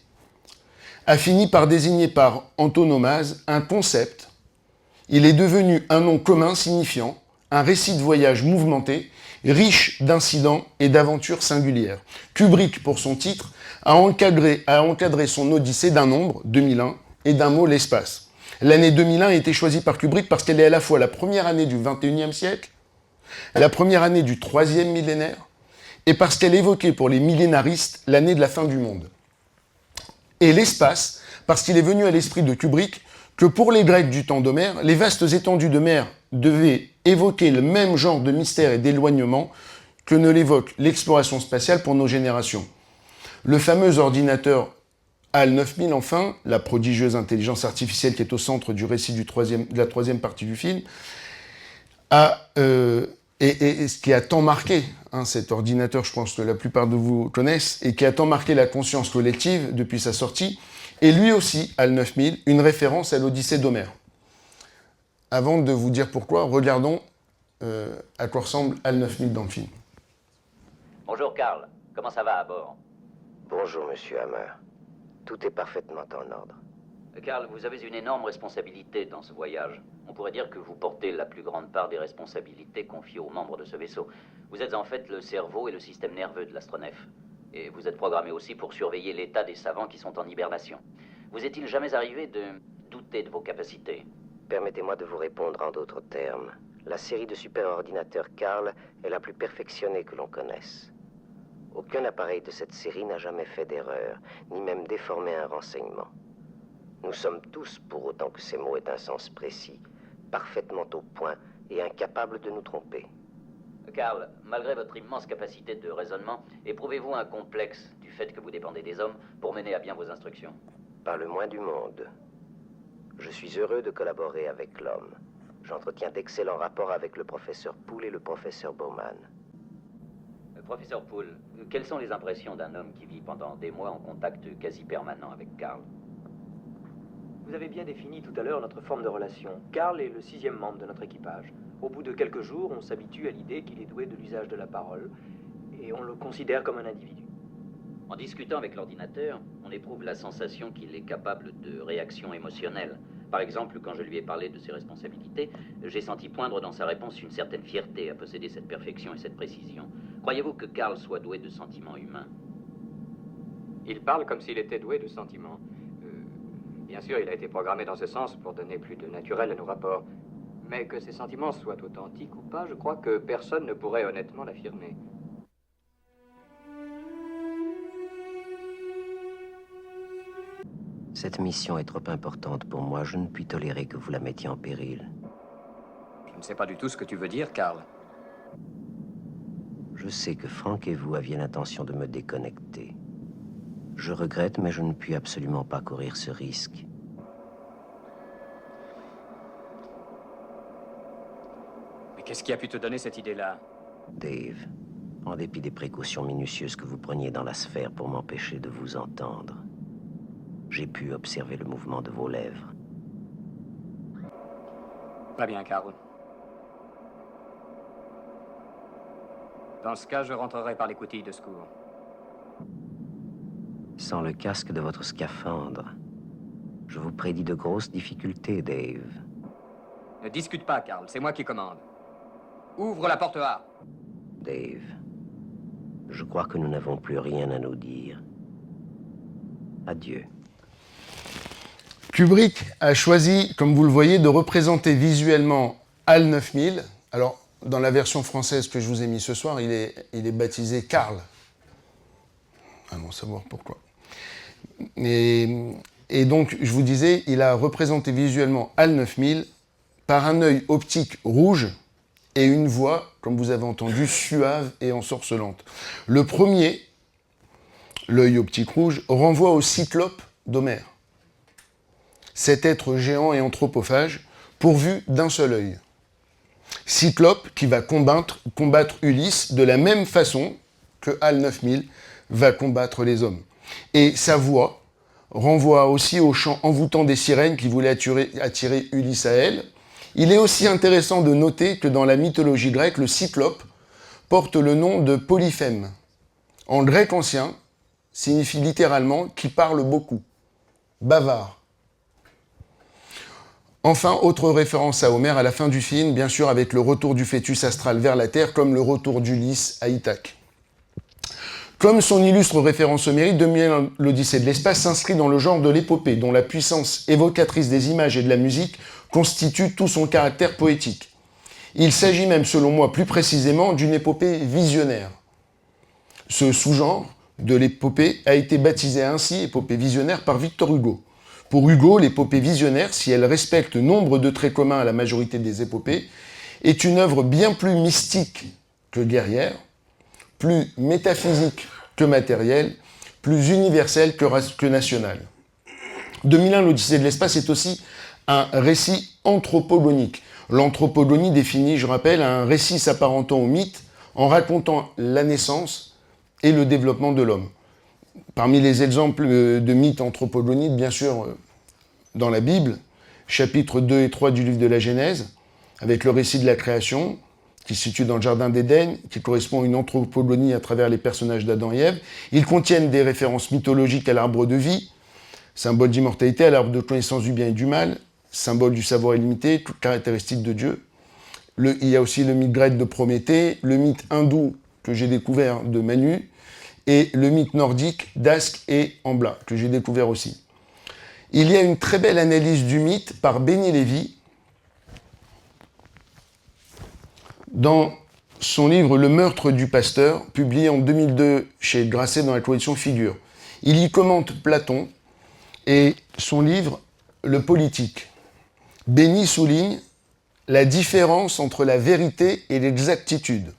a fini par désigner par antonomase un concept. Il est devenu un nom commun signifiant un récit de voyage mouvementé, riche d'incidents et d'aventures singulières. Kubrick, pour son titre, a encadré son Odyssée d'un nombre, 2001, et d'un mot, l'espace. L'année 2001 a été choisie par Kubrick parce qu'elle est à la fois la première année du XXIe siècle, la première année du troisième millénaire, et parce qu'elle évoquait pour les millénaristes l'année de la fin du monde. Et l'espace, parce qu'il est venu à l'esprit de Kubrick que pour les Grecs du temps d'Homère, les vastes étendues de mer devaient évoquer le même genre de mystère et d'éloignement que ne l'évoque l'exploration spatiale pour nos générations. Le fameux ordinateur HAL 9000, enfin, la prodigieuse intelligence artificielle qui est au centre du récit de la troisième partie du film, et ce qui a tant marqué, cet ordinateur, je pense que la plupart de vous connaissent, et qui a tant marqué la conscience collective depuis sa sortie, et lui aussi, HAL 9000, une référence à l'Odyssée d'Homère. Avant de vous dire pourquoi, regardons à quoi ressemble HAL 9000 dans le film. Bonjour Karl, comment ça va à bord? Bonjour Monsieur Hammer. Tout est parfaitement en ordre. Karl, vous avez une énorme responsabilité dans ce voyage. On pourrait dire que vous portez la plus grande part des responsabilités confiées aux membres de ce vaisseau. Vous êtes en fait le cerveau et le système nerveux de l'astronef. Et vous êtes programmé aussi pour surveiller l'état des savants qui sont en hibernation. Vous est-il jamais arrivé de douter de vos capacités? Permettez-moi de vous répondre en d'autres termes. La série de superordinateurs Karl est la plus perfectionnée que l'on connaisse. Aucun appareil de cette série n'a jamais fait d'erreur, ni même déformé un renseignement. Nous sommes tous, pour autant que ces mots aient un sens précis, parfaitement au point et incapables de nous tromper. Karl, malgré votre immense capacité de raisonnement, éprouvez-vous un complexe du fait que vous dépendez des hommes pour mener à bien vos instructions? Pas le moins du monde. Je suis heureux de collaborer avec l'homme. J'entretiens d'excellents rapports avec le professeur Poole et le professeur Bowman. Professeur Poole, quelles sont les impressions d'un homme qui vit pendant des mois en contact quasi permanent avec Karl? Vous avez bien défini tout à l'heure notre forme de relation. Karl est le 6e membre de notre équipage. Au bout de quelques jours, on s'habitue à l'idée qu'il est doué de l'usage de la parole, et on le considère comme un individu. En discutant avec l'ordinateur, on éprouve la sensation qu'il est capable de réactions émotionnelles. Par exemple, quand je lui ai parlé de ses responsabilités, j'ai senti poindre dans sa réponse une certaine fierté à posséder cette perfection et cette précision. Croyez-vous que Karl soit doué de sentiments humains? Il parle comme s'il était doué de sentiments. Bien sûr, il a été programmé dans ce sens pour donner plus de naturel à nos rapports. Mais que ces sentiments soient authentiques ou pas, je crois que personne ne pourrait honnêtement l'affirmer. Cette mission est trop importante pour moi. Je ne puis tolérer que vous la mettiez en péril. Je ne sais pas du tout ce que tu veux dire, Karl. Je sais que Frank et vous aviez l'intention de me déconnecter. Je regrette, mais je ne puis absolument pas courir ce risque. Mais qu'est-ce qui a pu te donner cette idée-là? Dave, en dépit des précautions minutieuses que vous preniez dans la sphère pour m'empêcher de vous entendre, j'ai pu observer le mouvement de vos lèvres. Très bien, Karl. Dans ce cas, je rentrerai par les coutilles de secours. Sans le casque de votre scaphandre, je vous prédis de grosses difficultés, Dave. Ne discute pas, Karl. C'est moi qui commande. Ouvre la porte A. Dave, je crois que nous n'avons plus rien à nous dire. Adieu. Kubrick a choisi, comme vous le voyez, de représenter visuellement HAL 9000. Alors, dans la version française que je vous ai mis ce soir, il est baptisé Karl. Allons savoir pourquoi. Et donc, je vous disais, il a représenté visuellement HAL 9000 par un œil optique rouge et une voix, comme vous avez entendu, suave et ensorcelante. Le premier, l'œil optique rouge, renvoie au cyclope d'Homère. Cet être géant et anthropophage, pourvu d'un seul œil. Cyclope qui va combattre Ulysse de la même façon que HAL 9000 va combattre les hommes. Et sa voix renvoie aussi au chant envoûtant des sirènes qui voulaient attirer Ulysse à elle. Il est aussi intéressant de noter que dans la mythologie grecque, le cyclope porte le nom de Polyphème. En grec ancien, signifie littéralement « qui parle beaucoup », bavard. Enfin, autre référence à Homère à la fin du film, bien sûr avec le retour du fœtus astral vers la Terre, comme le retour d'Ulysse à Ithaque. Comme son illustre référence homérique, 2001, l'Odyssée de l'espace s'inscrit dans le genre de l'épopée, dont la puissance évocatrice des images et de la musique constitue tout son caractère poétique. Il s'agit même, selon moi, plus précisément, d'une épopée visionnaire. Ce sous-genre de l'épopée a été baptisé ainsi, épopée visionnaire, par Victor Hugo. Pour Hugo, l'épopée visionnaire, si elle respecte nombre de traits communs à la majorité des épopées, est une œuvre bien plus mystique que guerrière, plus métaphysique que matérielle, plus universelle que nationale. 2001, l'Odyssée de l'espace est aussi un récit anthropogonique. L'anthropogonie définit, je rappelle, un récit s'apparentant au mythe en racontant la naissance et le développement de l'homme. Parmi les exemples de mythes anthropogoniques, bien sûr, dans la Bible, chapitres 2 et 3 du livre de la Genèse, avec le récit de la création, qui se situe dans le jardin d'Éden, qui correspond à une anthropogonie à travers les personnages d'Adam et Ève. Ils contiennent des références mythologiques à l'arbre de vie, symbole d'immortalité, à l'arbre de connaissance du bien et du mal, symbole du savoir illimité, toute caractéristique de Dieu. Il y a aussi le mythe grec de Prométhée, le mythe hindou que j'ai découvert de Manu, et le mythe nordique d'Ask et Embla, que j'ai découvert aussi. Il y a une très belle analyse du mythe par Benny Lévy dans son livre « Le meurtre du pasteur », publié en 2002 chez Grasset dans la collection Figures. Il y commente Platon et son livre « Le politique ». Benny souligne la différence entre la vérité et l'exactitude.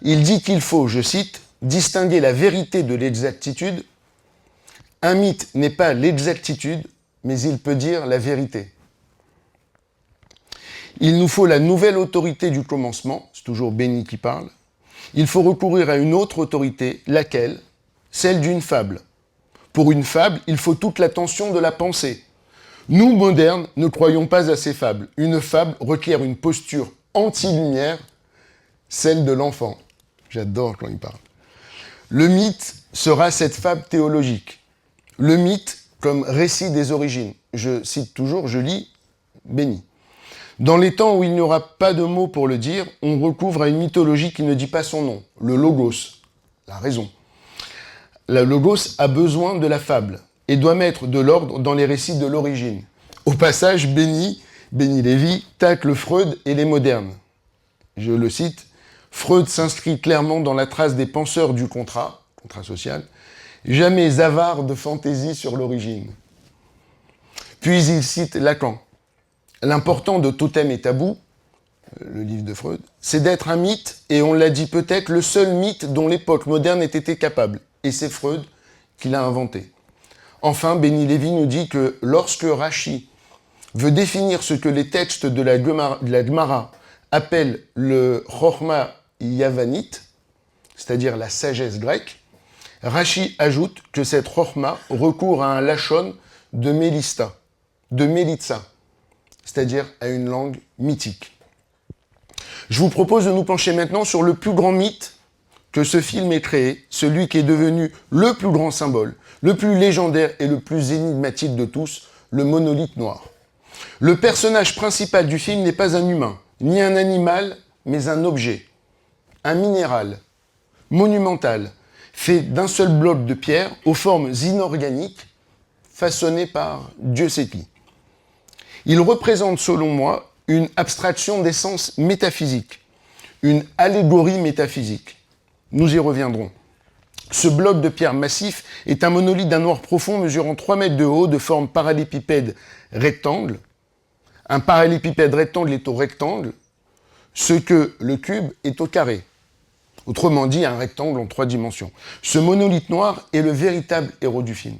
Il dit qu'il faut, je cite, distinguer la vérité de l'exactitude. Un mythe n'est pas l'exactitude, mais il peut dire la vérité. Il nous faut la nouvelle autorité du commencement, c'est toujours Benny qui parle. Il faut recourir à une autre autorité, laquelle? Celle d'une fable. Pour une fable, il faut toute l'attention de la pensée. Nous, modernes, ne croyons pas à ces fables. Une fable requiert une posture anti-lumière, celle de l'enfant. J'adore quand il parle. Le mythe sera cette fable théologique. Le mythe comme récit des origines. Je cite toujours, je lis Benny. Dans les temps où il n'y aura pas de mots pour le dire, on recouvre à une mythologie qui ne dit pas son nom, le logos, la raison. La logos a besoin de la fable et doit mettre de l'ordre dans les récits de l'origine. Au passage, Benny Lévy tacle Freud et les modernes. Je le cite, « Freud s'inscrit clairement dans la trace des penseurs du contrat social, jamais avare de fantaisie sur l'origine. » Puis il cite Lacan. « L'important de Totem et Tabou, le livre de Freud, c'est d'être un mythe, et on l'a dit peut-être, le seul mythe dont l'époque moderne ait été capable. Et c'est Freud qui l'a inventé. » Enfin, Benny Lévy nous dit que lorsque Rachi veut définir ce que les textes de la Gemara appellent le Chochma Yavanite, c'est-à-dire la sagesse grecque, Rachi ajoute que cette Chochma recourt à un lachon de Mélitza, c'est-à-dire à une langue mythique. Je vous propose de nous pencher maintenant sur le plus grand mythe que ce film ait créé, celui qui est devenu le plus grand symbole, le plus légendaire et le plus énigmatique de tous, le monolithe noir. Le personnage principal du film n'est pas un humain, ni un animal, mais un objet, un minéral, monumental, fait d'un seul bloc de pierre aux formes inorganiques, façonné par Dieu sait qui. Il représente, selon moi, une abstraction d'essence métaphysique, une allégorie métaphysique. Nous y reviendrons. Ce bloc de pierre massif est un monolithe d'un noir profond mesurant 3 mètres de haut, de forme parallépipède rectangle. Un parallépipède rectangle est au rectangle, ce que le cube est au carré. Autrement dit, un rectangle en 3 dimensions. Ce monolithe noir est le véritable héros du film.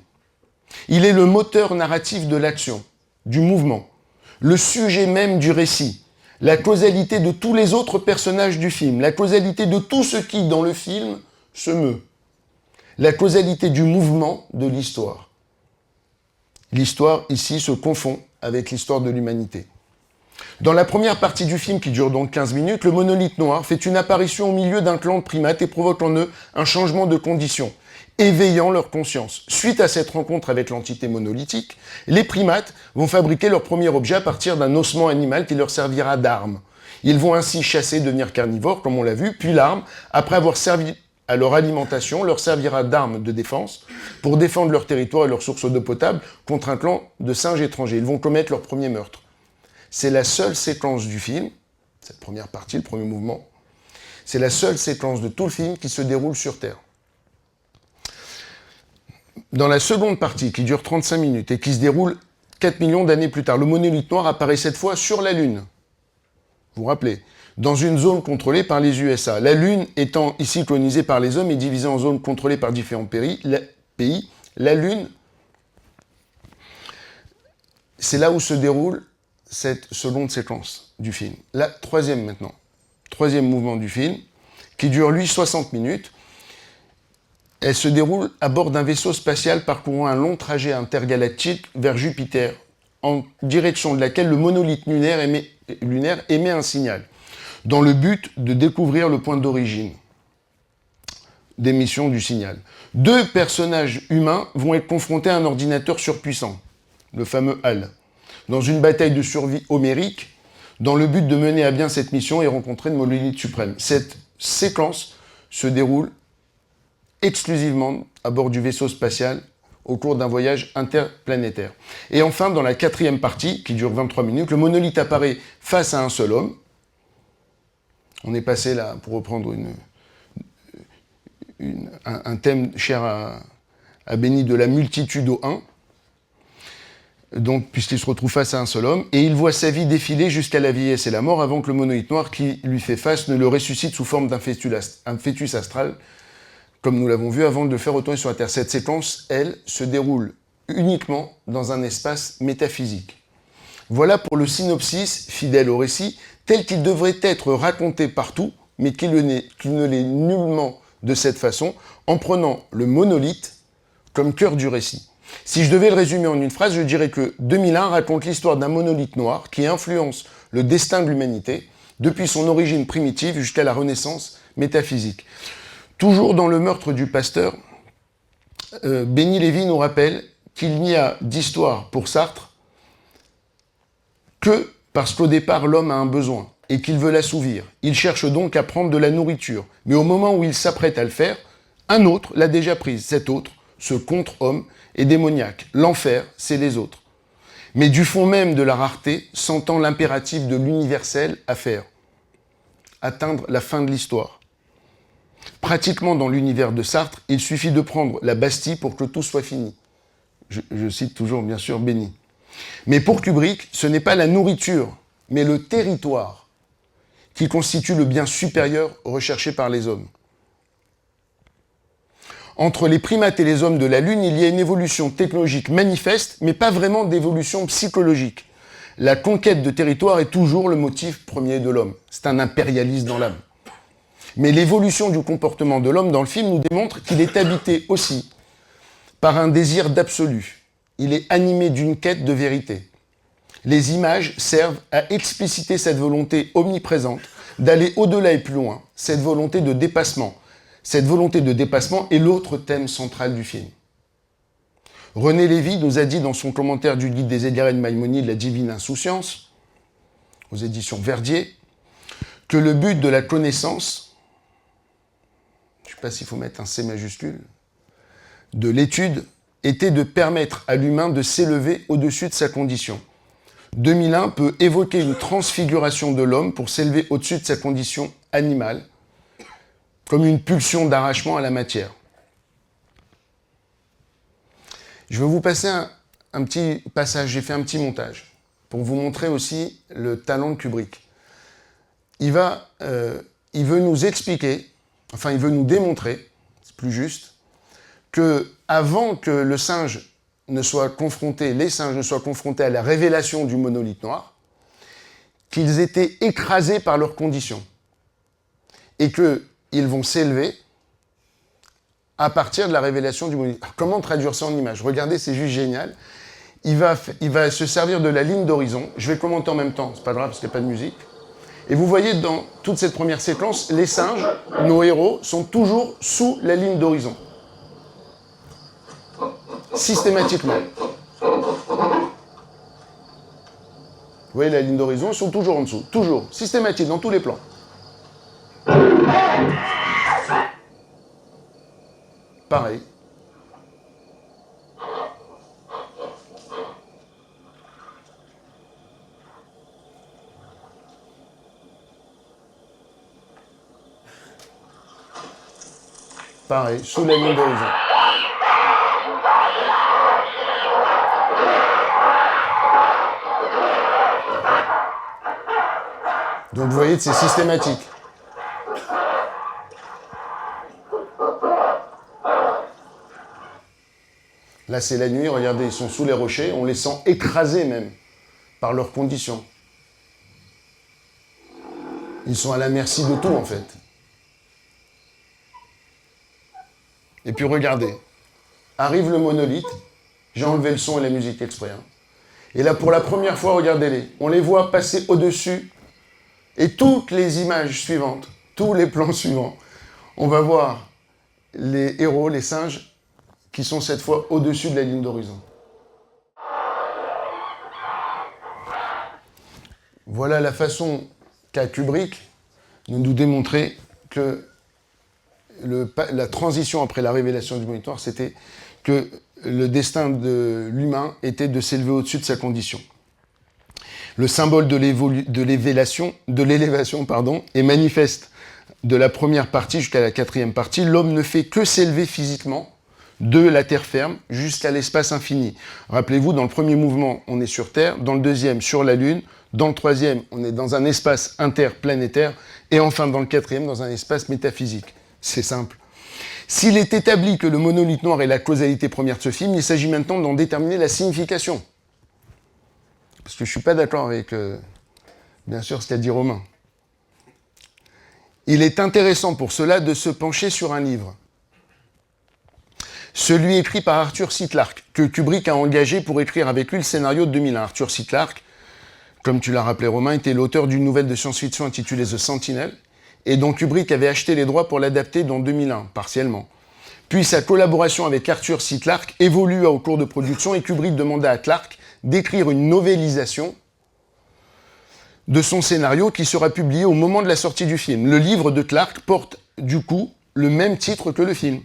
Il est le moteur narratif de l'action, du mouvement, le sujet même du récit, la causalité de tous les autres personnages du film, la causalité de tout ce qui, dans le film, se meut, la causalité du mouvement de l'histoire. L'histoire, ici, se confond avec l'histoire de l'humanité. Dans la première partie du film, qui dure donc 15 minutes, le monolithe noir fait une apparition au milieu d'un clan de primates et provoque en eux un changement de condition, éveillant leur conscience. Suite à cette rencontre avec l'entité monolithique, les primates vont fabriquer leur premier objet à partir d'un ossement animal qui leur servira d'arme. Ils vont ainsi chasser, devenir carnivores, comme on l'a vu, puis l'arme, après avoir servi à leur alimentation, leur servira d'arme de défense pour défendre leur territoire et leur source d'eau potable contre un clan de singes étrangers. Ils vont commettre leur premier meurtre. C'est la seule séquence du film, cette première partie, le premier mouvement, c'est la seule séquence de tout le film qui se déroule sur Terre. Dans la seconde partie, qui dure 35 minutes et qui se déroule 4 millions d'années plus tard, le monolithe noir apparaît cette fois sur la Lune. Vous vous rappelez, dans une zone contrôlée par les USA. La Lune étant ici colonisée par les hommes et divisée en zones contrôlées par différents pays, la Lune, c'est là où se déroule cette seconde séquence du film. La troisième maintenant. Troisième mouvement du film, qui dure lui 60 minutes. Elle se déroule à bord d'un vaisseau spatial parcourant un long trajet intergalactique vers Jupiter, en direction de laquelle le monolithe lunaire émet un signal, dans le but de découvrir le point d'origine d'émission du signal. 2 personnages humains vont être confrontés à un ordinateur surpuissant, le fameux HAL, dans une bataille de survie homérique, dans le but de mener à bien cette mission et rencontrer le monolithe suprême. Cette séquence se déroule exclusivement à bord du vaisseau spatial au cours d'un voyage interplanétaire. Et enfin, dans la 4e partie, qui dure 23 minutes, le monolithe apparaît face à un seul homme. On est passé là, pour reprendre un thème cher à Benny, de la multitude au 1, donc, puisqu'il se retrouve face à un seul homme, et il voit sa vie défiler jusqu'à la vieillesse et la mort avant que le monolithe noir qui lui fait face ne le ressuscite sous forme d'un fœtus astral, comme nous l'avons vu avant de le faire retourner sur la Terre. Cette séquence, elle, se déroule uniquement dans un espace métaphysique. Voilà pour le synopsis, fidèle au récit, tel qu'il devrait être raconté partout, mais qu'il ne l'est nullement de cette façon, en prenant le monolithe comme cœur du récit. Si je devais le résumer en une phrase, je dirais que 2001 raconte l'histoire d'un monolithe noir qui influence le destin de l'humanité, depuis son origine primitive jusqu'à la renaissance métaphysique. Toujours dans le meurtre du pasteur, Benny Lévy nous rappelle qu'il n'y a d'histoire pour Sartre que parce qu'au départ l'homme a un besoin et qu'il veut l'assouvir. Il cherche donc à prendre de la nourriture. Mais au moment où il s'apprête à le faire, Un autre l'a déjà prise. Cet autre, ce contre-homme, est démoniaque. L'enfer, c'est les autres. Mais du fond même de la rareté s'entend l'impératif de l'universel à faire. Atteindre la fin de l'histoire. Pratiquement dans l'univers de Sartre, il suffit de prendre la Bastille pour que tout soit fini. Je cite toujours, bien sûr, Béni. Mais pour Kubrick, ce n'est pas la nourriture, mais le territoire qui constitue le bien supérieur recherché par les hommes. Entre les primates et les hommes de la Lune, il y a une évolution technologique manifeste, mais pas vraiment d'évolution psychologique. La conquête de territoire est toujours le motif premier de l'homme. C'est un impérialisme dans l'âme. Mais l'évolution du comportement de l'homme dans le film nous démontre qu'il est habité aussi par un désir d'absolu. Il est animé d'une quête de vérité. Les images servent à expliciter cette volonté omniprésente d'aller au-delà et plus loin, cette volonté de dépassement. Cette volonté de dépassement est l'autre thème central du film. René Lévy nous a dit dans son commentaire du guide des Edgarènes Maïmonide, La divine insouciance, aux éditions Verdier, que le but de la connaissance, je ne sais pas s'il faut mettre un C majuscule, de l'étude était de permettre à l'humain de s'élever au-dessus de sa condition. 2001 peut évoquer une transfiguration de l'homme pour s'élever au-dessus de sa condition animale, comme une pulsion d'arrachement à la matière. Je vais vous passer un petit passage, j'ai fait un petit montage, pour vous montrer aussi le talent de Kubrick. Il veut nous expliquer, enfin il veut nous démontrer, c'est plus juste, que avant que les singes ne soient confrontés à la révélation du monolithe noir, qu'ils étaient écrasés par leurs conditions. Et qu'ils vont s'élever à partir de la révélation du monolithe. Alors, comment traduire ça en images? Regardez, c'est juste génial. Il va se servir de la ligne d'horizon. Je vais commenter en même temps, c'est pas grave parce qu'il n'y a pas de musique. Et vous voyez, dans toute cette première séquence, les singes, nos héros, sont toujours sous la ligne d'horizon. Systématiquement. Vous voyez la ligne d'horizon, ils sont toujours en dessous. Toujours. Systématique, dans tous les plans. Pareil. Pareil, sous la ligne d'horizon. Donc vous voyez, c'est systématique. Là, c'est la nuit, regardez, ils sont sous les rochers, on les sent écrasés même par leurs conditions. Ils sont à la merci de tout, en fait. Et puis regardez, arrive le monolithe, j'ai enlevé le son et la musique exprès. Et là, pour la première fois, regardez-les, on les voit passer au-dessus, et toutes les images suivantes, tous les plans suivants, on va voir les héros, les singes, qui sont cette fois au-dessus de la ligne d'horizon. Voilà la façon qu'a Kubrick de nous démontrer que la transition après la révélation du monolithe noir, c'était que le destin de l'humain était de s'élever au-dessus de sa condition. Le symbole de l'élévation est manifeste de la première partie jusqu'à la quatrième partie. L'homme ne fait que s'élever physiquement de la terre ferme jusqu'à l'espace infini. Rappelez-vous, dans le premier mouvement, on est sur Terre, dans le deuxième, sur la Lune, dans le troisième, on est dans un espace interplanétaire, et enfin, dans le quatrième, dans un espace métaphysique. C'est simple. S'il est établi que le monolithe noir est la causalité première de ce film, il s'agit maintenant d'en déterminer la signification. Parce que je ne suis pas d'accord avec, bien sûr, ce qu'a dit Romain. Il est intéressant pour cela de se pencher sur un livre. Celui écrit par Arthur C. Clarke, que Kubrick a engagé pour écrire avec lui le scénario de 2001. Arthur C. Clarke, comme tu l'as rappelé Romain, était l'auteur d'une nouvelle de science-fiction intitulée The Sentinel, et dont Kubrick avait acheté les droits pour l'adapter dans 2001, partiellement. Puis sa collaboration avec Arthur C. Clarke évolua au cours de production, et Kubrick demanda à Clarke d'écrire une novélisation de son scénario qui sera publié au moment de la sortie du film. Le livre de Clarke porte, du coup, le même titre que le film.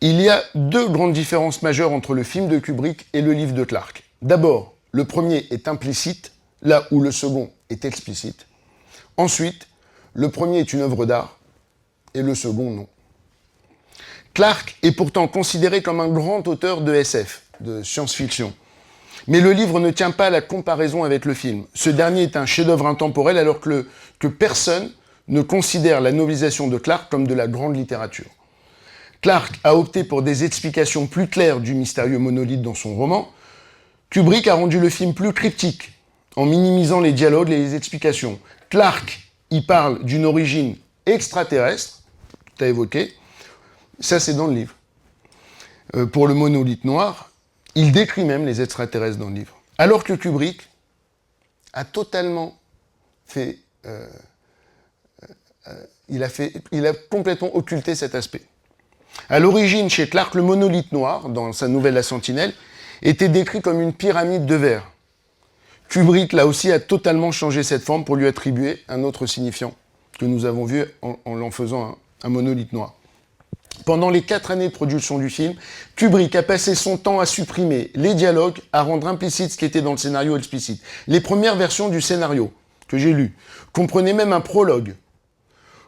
Il y a deux grandes différences majeures entre le film de Kubrick et le livre de Clarke. D'abord, le premier est implicite, là où le second est explicite. Ensuite, le premier est une œuvre d'art et le second non. Clarke est pourtant considéré comme un grand auteur de SF, de science-fiction. Mais le livre ne tient pas à la comparaison avec le film. Ce dernier est un chef-d'œuvre intemporel alors que personne ne considère la novélisation de Clarke comme de la grande littérature. Clarke a opté pour des explications plus claires du mystérieux monolithe dans son roman. Kubrick a rendu le film plus cryptique, en minimisant les dialogues et les explications. Clarke y parle d'une origine extraterrestre, tu as évoqué, ça c'est dans le livre. Pour le monolithe noir, il décrit même les extraterrestres dans le livre. Alors que Kubrick a totalement fait... il a complètement occulté cet aspect. À l'origine, chez Clarke, le monolithe noir, dans sa nouvelle La Sentinelle, était décrit comme une pyramide de verre. Kubrick, là aussi, a totalement changé cette forme pour lui attribuer un autre signifiant que nous avons vu en l'en faisant un monolithe noir. Pendant les 4 années de production du film, Kubrick a passé son temps à supprimer les dialogues, à rendre implicite ce qui était dans le scénario explicite. Les premières versions du scénario, que j'ai lues, comprenaient même un prologue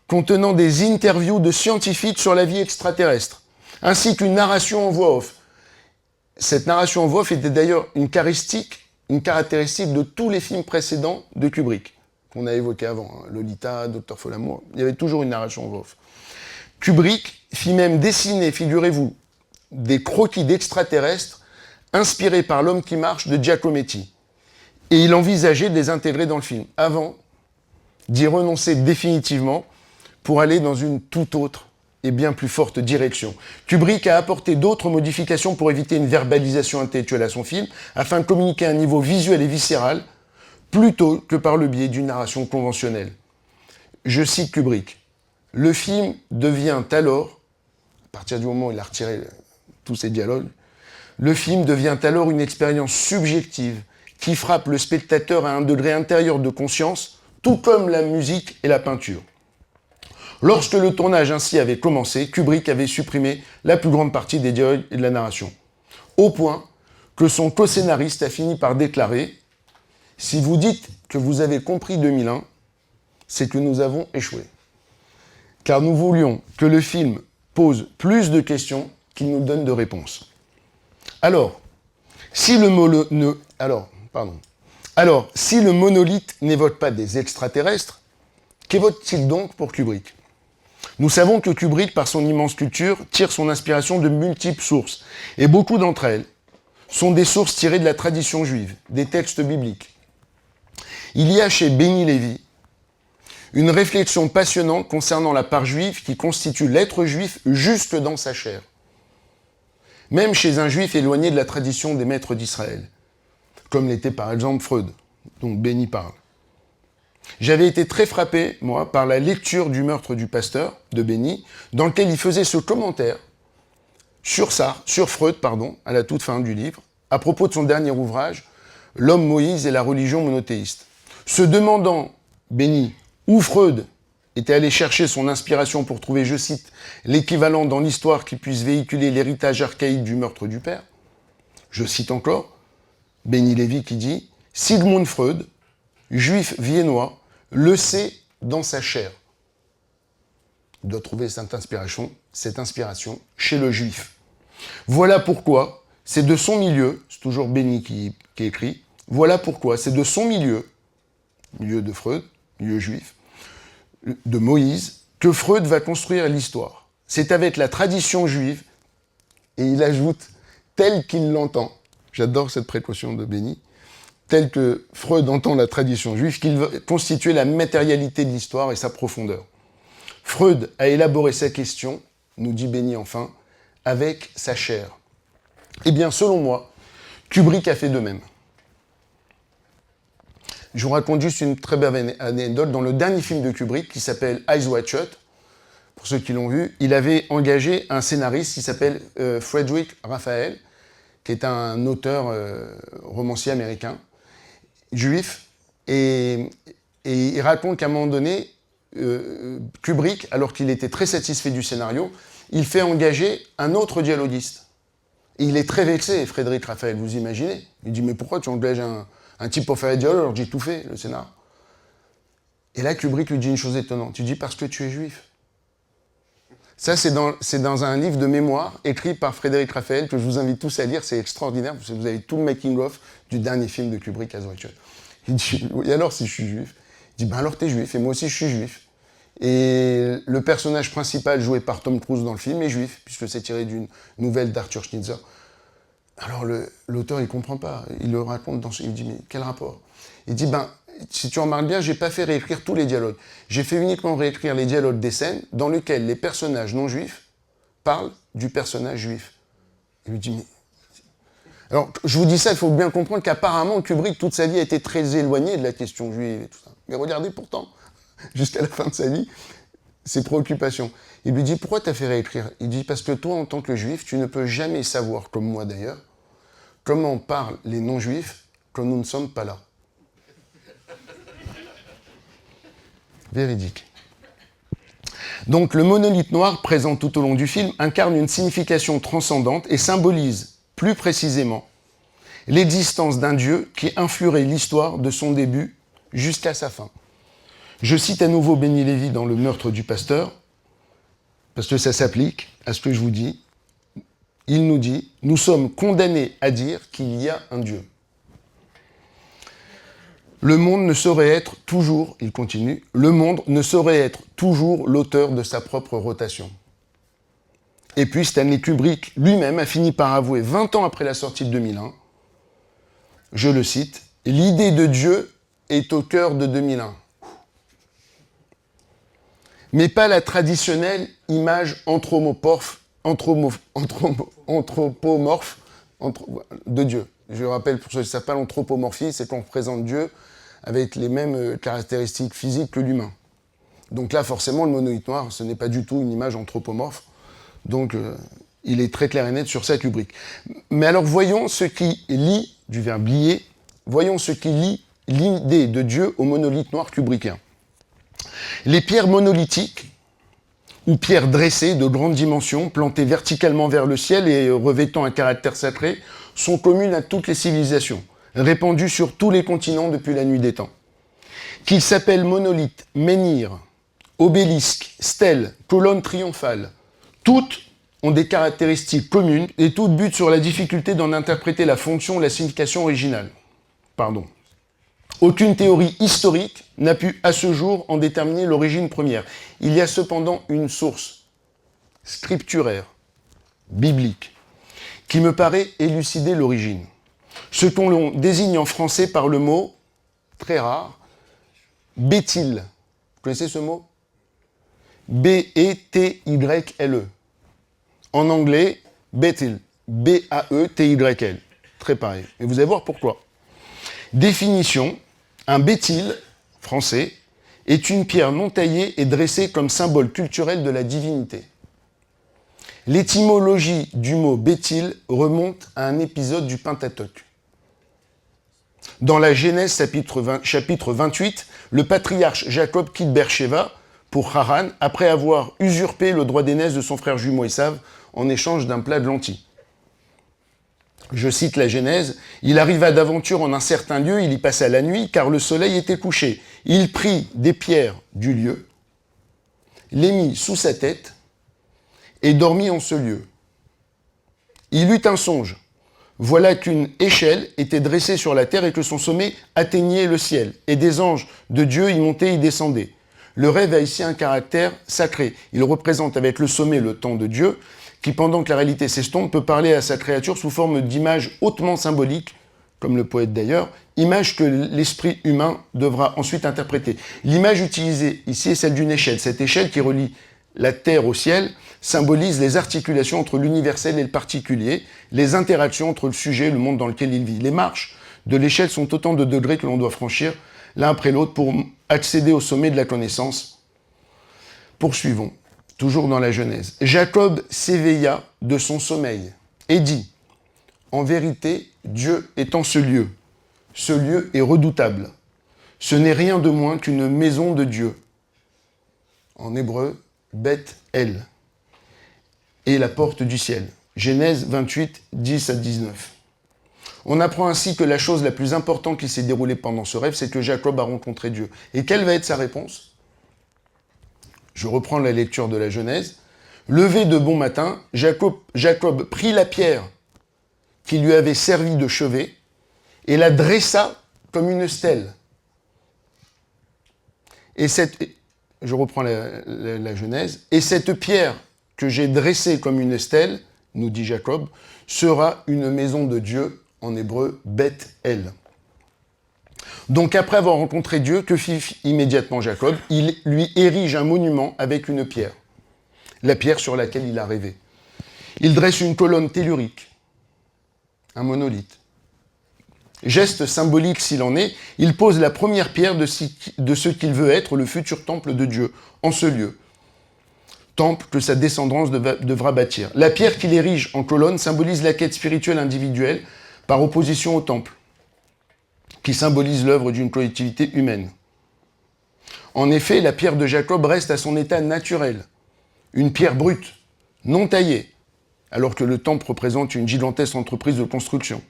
contenant des interviews de scientifiques sur la vie extraterrestre, ainsi qu'une narration en voix off. Cette narration en voix off était d'ailleurs une caractéristique de tous les films précédents de Kubrick, qu'on a évoqué avant, hein, Lolita, Dr. Folamour, il y avait toujours une narration en voix off. Kubrick fit même dessiner, figurez-vous, des croquis d'extraterrestres inspirés par L'homme qui marche de Giacometti. Et il envisageait de les intégrer dans le film, avant d'y renoncer définitivement pour aller dans une toute autre et bien plus forte direction. Kubrick a apporté d'autres modifications pour éviter une verbalisation intellectuelle à son film, afin de communiquer à un niveau visuel et viscéral, plutôt que par le biais d'une narration conventionnelle. Je cite Kubrick. « Le film devient alors, à partir du moment où il a retiré tous ces dialogues, le film devient alors une expérience subjective qui frappe le spectateur à un degré intérieur de conscience, tout comme la musique et la peinture. » Lorsque le tournage ainsi avait commencé, Kubrick avait supprimé la plus grande partie des dialogues et de la narration, au point que son co-scénariste a fini par déclarer « Si vous dites que vous avez compris 2001, c'est que nous avons échoué. » Car nous voulions que le film pose plus de questions qu'il nous donne de réponses. Alors, si le monolithe n'évoque pas des extraterrestres, qu'évoque-t-il donc pour Kubrick ? Nous savons que Kubrick, par son immense culture, tire son inspiration de multiples sources, et beaucoup d'entre elles sont des sources tirées de la tradition juive, des textes bibliques. Il y a chez Benny Lévy une réflexion passionnante concernant la part juive qui constitue l'être juif jusque dans sa chair. Même chez un juif éloigné de la tradition des maîtres d'Israël, comme l'était par exemple Freud, dont Benny parle. J'avais été très frappé, moi, par la lecture du Meurtre du pasteur, de Benny, dans lequel il faisait ce commentaire sur Freud, à la toute fin du livre, à propos de son dernier ouvrage, L'homme Moïse et la religion monothéiste. Se demandant, Benny, où Freud était allé chercher son inspiration pour trouver, je cite, l'équivalent dans l'histoire qui puisse véhiculer l'héritage archaïque du meurtre du père, je cite encore, Benny Lévy qui dit « Sigmund Freud, juif viennois, le sait dans sa chair. » Il doit trouver cette inspiration chez le juif. Voilà pourquoi, c'est de son milieu, c'est toujours Benny qui écrit, voilà pourquoi c'est de son milieu de Freud, milieu juif, de Moïse, que Freud va construire l'histoire. C'est avec la tradition juive, et il ajoute, tel qu'il l'entend, j'adore cette précaution de Benny, tel que Freud entend la tradition juive, qu'il va constituer la matérialité de l'histoire et sa profondeur. Freud a élaboré sa question, nous dit Benny enfin, avec sa chair. Eh bien, selon moi, Kubrick a fait de même. Je vous raconte juste une très belle anecdote. Dans le dernier film de Kubrick, qui s'appelle Eyes Wide Shut, pour ceux qui l'ont vu, il avait engagé un scénariste qui s'appelle Frederick Raphael, qui est un auteur romancier américain, juif, et il raconte qu'à un moment donné, Kubrick, alors qu'il était très satisfait du scénario, il fait engager un autre dialoguiste. Et il est très vexé, Frédéric Raphaël, vous imaginez. Il dit, mais pourquoi tu engages un type pour faire les dialogues alors que j'ai tout fait, le scénar. Et là, Kubrick lui dit une chose étonnante. Tu dis, parce que tu es juif. Ça, c'est dans un livre de mémoire écrit par Frédéric Raphaël que je vous invite tous à lire. C'est extraordinaire, parce que vous avez tout le making-of du dernier film de Kubrick, Resurrection. Il dit, et alors si je suis juif? Il dit, ben alors t'es juif, et moi aussi je suis juif. Et le personnage principal joué par Tom Cruise dans le film est juif, puisque c'est tiré d'une nouvelle d'Arthur Schnitzer. Alors l'auteur, il comprend pas. Il le raconte il dit, mais quel rapport? Il dit, ben, si tu remarques bien, j'ai pas fait réécrire tous les dialogues. J'ai fait uniquement réécrire les dialogues des scènes dans lesquelles les personnages non juifs parlent du personnage juif. Il lui dit, mais... Alors, je vous dis ça, il faut bien comprendre qu'apparemment, Kubrick, toute sa vie, a été très éloigné de la question juive et tout ça. Mais regardez pourtant, jusqu'à la fin de sa vie, ses préoccupations. Il lui dit, pourquoi t'as fait réécrire? Il dit, parce que toi, en tant que juif, tu ne peux jamais savoir, comme moi d'ailleurs, comment parlent les non-juifs quand nous ne sommes pas là. Véridique. Donc, le monolithe noir, présent tout au long du film, incarne une signification transcendante et symbolise, plus précisément, l'existence d'un Dieu qui influerait l'histoire de son début jusqu'à sa fin. Je cite à nouveau Benny Lévy dans Le meurtre du pasteur, parce que ça s'applique à ce que je vous dis. Il nous dit « Nous sommes condamnés à dire qu'il y a un Dieu. Le monde ne saurait être toujours, il continue, le monde ne saurait être toujours l'auteur de sa propre rotation. » Et puis Stanley Kubrick lui-même a fini par avouer 20 ans après la sortie de 2001, je le cite, « L'idée de Dieu est au cœur de 2001. » Mais pas la traditionnelle image anthropomorphe de Dieu. Je rappelle pour ceux qui ne savent pas, l'anthropomorphie, c'est qu'on représente Dieu avec les mêmes caractéristiques physiques que l'humain. Donc là, forcément, le monolithe noir, ce n'est pas du tout une image anthropomorphe. Donc, il est très clair et net sur ça, Kubrick. Mais alors, voyons ce qui lie, du verbe lier, voyons ce qui lie l'idée de Dieu au monolithe noir kubrickien. Les pierres monolithiques, ou pierres dressées de grandes dimensions, plantées verticalement vers le ciel et revêtant un caractère sacré, sont communes à toutes les civilisations, répandues sur tous les continents depuis la nuit des temps. Qu'ils s'appellent monolithes, menhirs, obélisques, stèles, colonnes triomphales, toutes ont des caractéristiques communes et toutes butent sur la difficulté d'en interpréter la fonction ou la signification originale. Pardon. Aucune théorie historique n'a pu à ce jour en déterminer l'origine première. Il y a cependant une source scripturaire, biblique, qui me paraît élucider l'origine. Ce qu'on désigne en français par le mot, très rare, Béthyle. Vous connaissez ce mot? B-E-T-Y-L-E. En anglais, Bethel. B-A-E-T-Y-L. Très pareil. Et vous allez voir pourquoi. Définition. Un Béthyle, français, est une pierre non taillée et dressée comme symbole culturel de la divinité. L'étymologie du mot Béthyle remonte à un épisode du Pentateuque. Dans la Genèse chapitre 28, le patriarche Jacob quitte Beersheba pour Haran après avoir usurpé le droit d'aînesse de son frère jumeau Esav en échange d'un plat de lentilles. Je cite la Genèse, « Il arriva d'aventure en un certain lieu, il y passa la nuit, car le soleil était couché. Il prit des pierres du lieu, les mit sous sa tête, et dormit en ce lieu. Il eut un songe. Voilà qu'une échelle était dressée sur la terre et que son sommet atteignait le ciel, et des anges de Dieu y montaient, y descendaient. Le rêve a ici un caractère sacré. Il représente avec le sommet le temps de Dieu, qui, pendant que la réalité s'estompe, peut parler à sa créature sous forme d'images hautement symboliques, comme le poète d'ailleurs, images que l'esprit humain devra ensuite interpréter. L'image utilisée ici est celle d'une échelle. Cette échelle qui relie la terre au ciel symbolise les articulations entre l'universel et le particulier, les interactions entre le sujet et le monde dans lequel il vit. Les marches de l'échelle sont autant de degrés que l'on doit franchir l'un après l'autre pour accéder au sommet de la connaissance. Poursuivons. Toujours dans la Genèse. Jacob s'éveilla de son sommeil et dit « En vérité, Dieu est en ce lieu. Ce lieu est redoutable. Ce n'est rien de moins qu'une maison de Dieu. » En hébreu, Beth El. et la porte du ciel. Genèse 28, 10 à 19. On apprend ainsi que la chose la plus importante qui s'est déroulée pendant ce rêve, c'est que Jacob a rencontré Dieu. Et quelle va être sa réponse? Je reprends la lecture de la Genèse. Levé de bon matin, Jacob prit la pierre qui lui avait servi de chevet et la dressa comme une stèle. Je reprends la Genèse. Et cette pierre que j'ai dressée comme une stèle, nous dit Jacob, sera une maison de Dieu, en hébreu, Beth-El. Donc après avoir rencontré Dieu, que fit immédiatement Jacob? Il lui érige un monument avec une pierre, la pierre sur laquelle il a rêvé. Il dresse une colonne tellurique, un monolithe. Geste symbolique s'il en est, il pose la première pierre de ce qu'il veut être le futur temple de Dieu, en ce lieu. Temple que sa descendance devra bâtir. La pierre qu'il érige en colonne symbolise la quête spirituelle individuelle par opposition au temple, qui symbolise l'œuvre d'une collectivité humaine. En effet, la pierre de Jacob reste à son état naturel, une pierre brute, non taillée, alors que le temple représente une gigantesque entreprise de construction.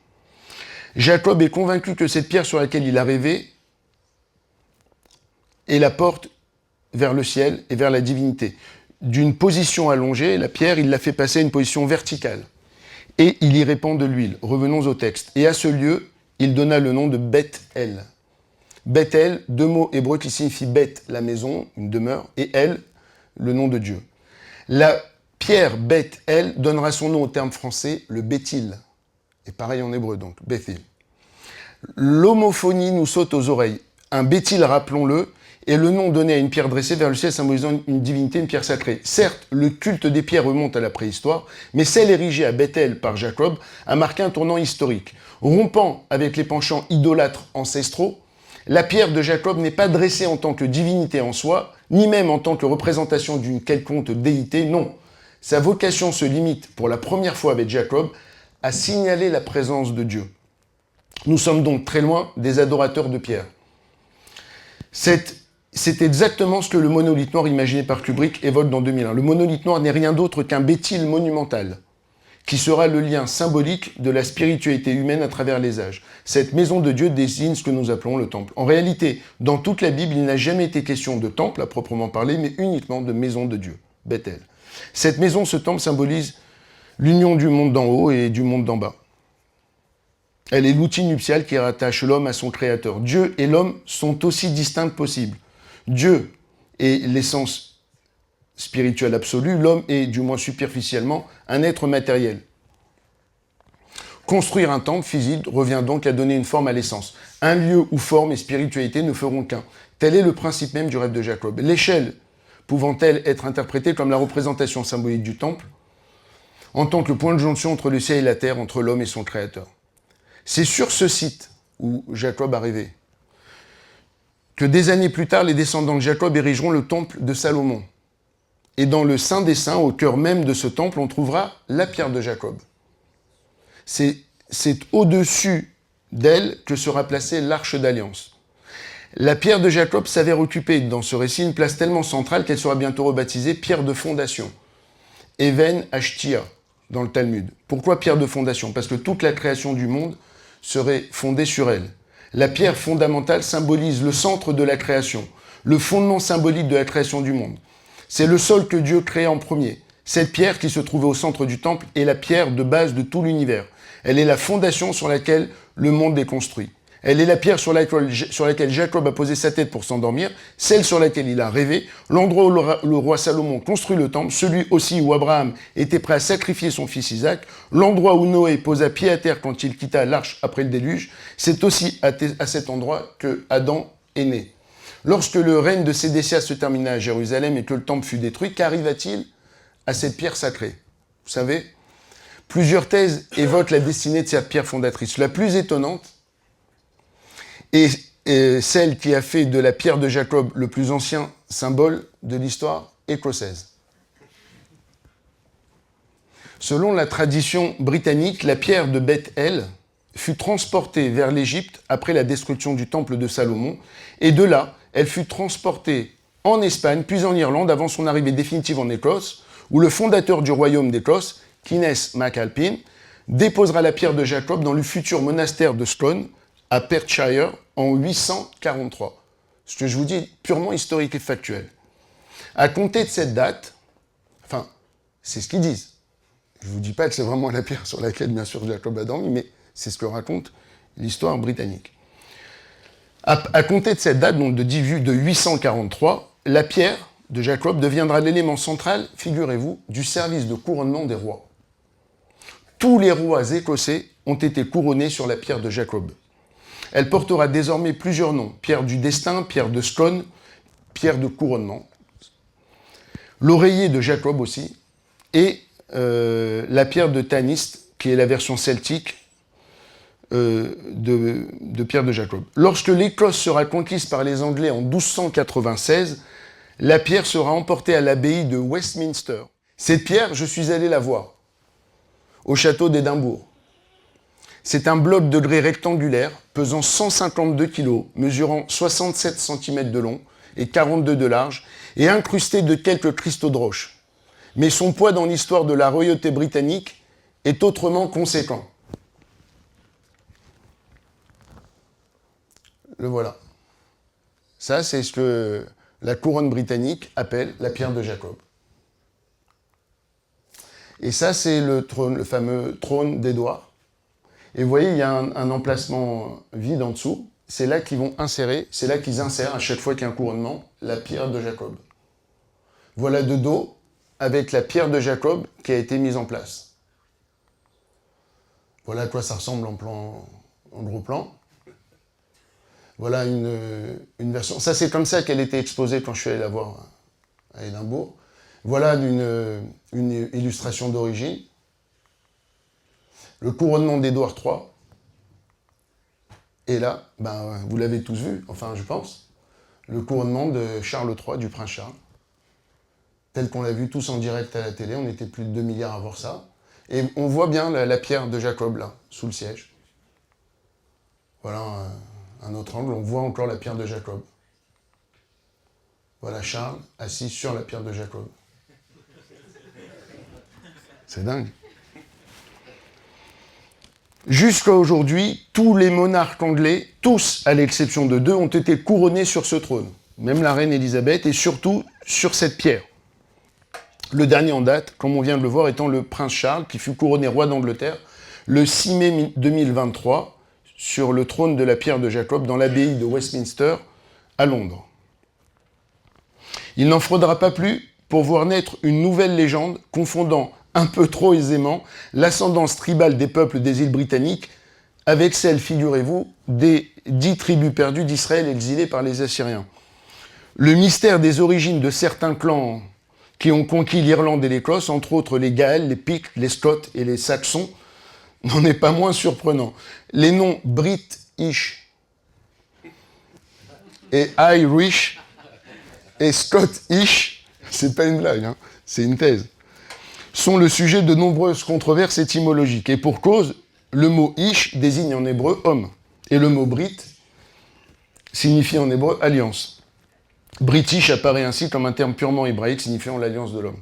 Jacob est convaincu que cette pierre sur laquelle il a rêvé est la porte vers le ciel et vers la divinité. D'une position allongée, la pierre, il l'a fait passer à une position verticale. Et il y répand de l'huile. Revenons au texte. Et à ce lieu, il donna le nom de Beth-El. Beth-El, deux mots hébreux qui signifient Beth, la maison, une demeure, et El, le nom de Dieu. La pierre Beth-El donnera son nom au terme français, le Béthil. Et pareil en hébreu, donc, Béthil. L'homophonie nous saute aux oreilles. Un Béthil, rappelons-le, est le nom donné à une pierre dressée vers le ciel symbolisant une divinité, une pierre sacrée. Certes, le culte des pierres remonte à la préhistoire, mais celle érigée à Bethel par Jacob a marqué un tournant historique. Rompant avec les penchants idolâtres ancestraux, la pierre de Jacob n'est pas dressée en tant que divinité en soi, ni même en tant que représentation d'une quelconque déité, non. Sa vocation se limite, pour la première fois avec Jacob, à signaler la présence de Dieu. Nous sommes donc très loin des adorateurs de pierre. C'est exactement ce que le monolithe noir imaginé par Kubrick évoque dans 2001. Le monolithe noir n'est rien d'autre qu'un Béthil monumental, qui sera le lien symbolique de la spiritualité humaine à travers les âges. Cette maison de Dieu désigne ce que nous appelons le temple. En réalité, dans toute la Bible, il n'a jamais été question de temple à proprement parler, mais uniquement de maison de Dieu, Bethel. Cette maison, ce temple, symbolise l'union du monde d'en haut et du monde d'en bas. Elle est l'outil nuptial qui rattache l'homme à son créateur. Dieu et l'homme sont aussi distincts que possible. Dieu est l'essence spirituelle absolue, l'homme est, du moins superficiellement, un être matériel. Construire un temple physique revient donc à donner une forme à l'essence. Un lieu où forme et spiritualité ne feront qu'un. Tel est le principe même du rêve de Jacob. L'échelle pouvant-elle être interprétée comme la représentation symbolique du temple, en tant que point de jonction entre le ciel et la terre, entre l'homme et son créateur. C'est sur ce site où Jacob a rêvé que des années plus tard, les descendants de Jacob érigeront le temple de Salomon. Et dans le Saint des Saints, au cœur même de ce temple, on trouvera la pierre de Jacob. C'est au-dessus d'elle que sera placée l'arche d'alliance. La pierre de Jacob s'avère occuper dans ce récit une place tellement centrale qu'elle sera bientôt rebaptisée pierre de fondation. Even Ashtia, dans le Talmud. Pourquoi pierre de fondation? Parce que toute la création du monde serait fondée sur elle. La pierre fondamentale symbolise le centre de la création, le fondement symbolique de la création du monde. C'est le sol que Dieu créa en premier. Cette pierre qui se trouvait au centre du temple est la pierre de base de tout l'univers. Elle est la fondation sur laquelle le monde est construit. Elle est la pierre sur laquelle Jacob a posé sa tête pour s'endormir, celle sur laquelle il a rêvé, l'endroit où le roi Salomon construit le temple, celui aussi où Abraham était prêt à sacrifier son fils Isaac, l'endroit où Noé posa pied à terre quand il quitta l'arche après le déluge, c'est aussi à cet endroit que Adam est né. Lorsque le règne de Sédécias se termina à Jérusalem et que le temple fut détruit, qu'arriva-t-il à cette pierre sacrée? Vous savez, plusieurs thèses évoquent la destinée de cette pierre fondatrice. La plus étonnante est celle qui a fait de la pierre de Jacob le plus ancien symbole de l'histoire écossaise. Selon la tradition britannique, la pierre de Beth-El fut transportée vers l'Égypte après la destruction du temple de Salomon, et de là, elle fut transportée en Espagne, puis en Irlande, avant son arrivée définitive en Écosse, où le fondateur du royaume d'Écosse, Kenneth MacAlpine, déposera la pierre de Jacob dans le futur monastère de Scone, à Perthshire, en 843. Ce que je vous dis, purement historique et factuel. À compter de cette date, enfin, c'est ce qu'ils disent. Je ne vous dis pas que c'est vraiment la pierre sur laquelle, bien sûr, Jacob a dormi, mais c'est ce que raconte l'histoire britannique. À compter de cette date, donc de 843, la pierre de Jacob deviendra l'élément central, figurez-vous, du service de couronnement des rois. Tous les rois écossais ont été couronnés sur la pierre de Jacob. Elle portera désormais plusieurs noms, pierre du destin, pierre de Scone, pierre de couronnement. L'oreiller de Jacob aussi, et la pierre de Tanist, qui est la version celtique de pierre de Jacob. Lorsque l'Écosse sera conquise par les Anglais en 1296, la pierre sera emportée à l'abbaye de Westminster. Cette pierre, je suis allé la voir, au château d'Édimbourg. C'est un bloc de grès rectangulaire, pesant 152 kg, mesurant 67 cm de long et 42 de large, et incrusté de quelques cristaux de roche. Mais son poids dans l'histoire de la royauté britannique est autrement conséquent. Le voilà. Ça, c'est ce que la couronne britannique appelle la pierre de Jacob. Et ça, c'est le trône, le fameux trône d'Édouard. Et vous voyez, il y a un emplacement vide en dessous. C'est là qu'ils vont insérer, c'est là qu'ils insèrent, à chaque fois qu'il y a un couronnement, la pierre de Jacob. Voilà de dos, avec la pierre de Jacob qui a été mise en place. Voilà à quoi ça ressemble en gros plan. Voilà une version. Ça, c'est comme ça qu'elle était exposée quand je suis allé la voir à Édimbourg. Voilà une illustration d'origine. Le couronnement d'Édouard III. Et là, ben, vous l'avez tous vu, enfin je pense, le couronnement de Charles III, du prince Charles. Tel qu'on l'a vu tous en direct à la télé, on était plus de 2 milliards à voir ça. Et on voit bien la pierre de Jacob, là, sous le siège. Voilà un autre angle, on voit encore la pierre de Jacob. Voilà Charles, assis sur la pierre de Jacob. C'est dingue. Jusqu'à aujourd'hui, tous les monarques anglais, tous à l'exception de 2, ont été couronnés sur ce trône. Même la reine Elisabeth, et surtout sur cette pierre. Le dernier en date, comme on vient de le voir, étant le prince Charles, qui fut couronné roi d'Angleterre le 6 mai 2023 sur le trône de la pierre de Jacob dans l'abbaye de Westminster à Londres. Il n'en faudra pas plus pour voir naître une nouvelle légende confondant un peu trop aisément l'ascendance tribale des peuples des îles britanniques avec celle, figurez-vous, des 10 tribus perdues d'Israël exilées par les Assyriens. Le mystère des origines de certains clans qui ont conquis l'Irlande et l'Écosse, entre autres les Gaëls, les Pictes, les Scots et les Saxons, n'en est pas moins surprenant. Les noms British et Irish et Scottish, c'est pas une blague, hein, c'est une thèse, sont le sujet de nombreuses controverses étymologiques. Et pour cause, le mot ish désigne en hébreu homme, et le mot brit signifie en hébreu alliance. British apparaît ainsi comme un terme purement hébraïque signifiant l'alliance de l'homme.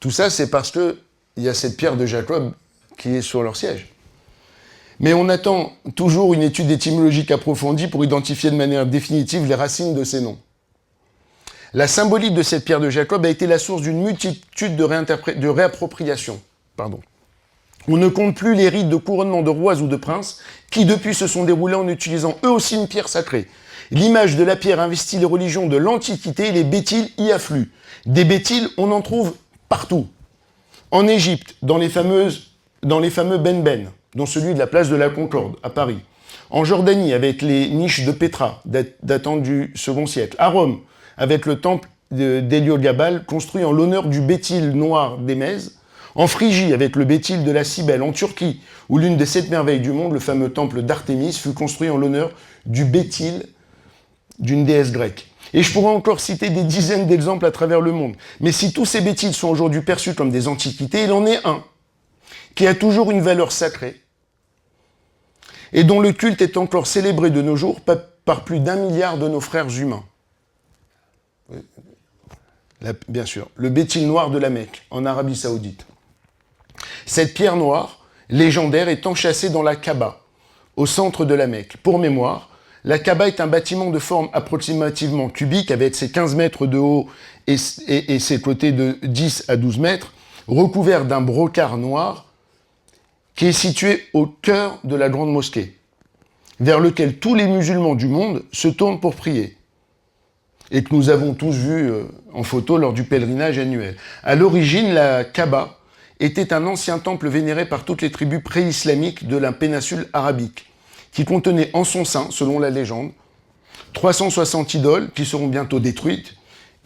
Tout ça, c'est parce qu'il y a cette pierre de Jacob qui est sur leur siège. Mais on attend toujours une étude étymologique approfondie pour identifier de manière définitive les racines de ces noms. La symbolique de cette pierre de Jacob a été la source d'une multitude de réappropriations. On ne compte plus les rites de couronnement de rois ou de princes qui depuis se sont déroulés en utilisant eux aussi une pierre sacrée. L'image de la pierre investit les religions de l'Antiquité et les bétiles y affluent. Des bétiles, on en trouve partout. En Égypte, dans les fameux benben, dont celui de la place de la Concorde, à Paris. En Jordanie, avec les niches de Pétra, datant du second siècle. À Rome, avec le temple d'Héliogabale, construit en l'honneur du bétil noir d'Émèse. En Phrygie, avec le bétil de la Cybèle. En Turquie, où l'une des 7 merveilles du monde, le fameux temple d'Artémis, fut construit en l'honneur du bétil d'une déesse grecque. Et je pourrais encore citer des dizaines d'exemples à travers le monde. Mais si tous ces bétils sont aujourd'hui perçus comme des antiquités, il en est un qui a toujours une valeur sacrée et dont le culte est encore célébré de nos jours par plus d'1 milliard de nos frères humains. Bien sûr, le Béthil noir de la Mecque, en Arabie Saoudite. Cette pierre noire, légendaire, est enchâssée dans la Kaaba, au centre de la Mecque. Pour mémoire, la Kaaba est un bâtiment de forme approximativement cubique, avec ses 15 mètres de haut et ses côtés de 10 à 12 mètres, recouvert d'un brocart noir, qui est situé au cœur de la grande mosquée, vers lequel tous les musulmans du monde se tournent pour prier, et que nous avons tous vu en photo lors du pèlerinage annuel. À l'origine, la Kaaba était un ancien temple vénéré par toutes les tribus pré-islamiques de la péninsule arabique, qui contenait en son sein, selon la légende, 360 idoles qui seront bientôt détruites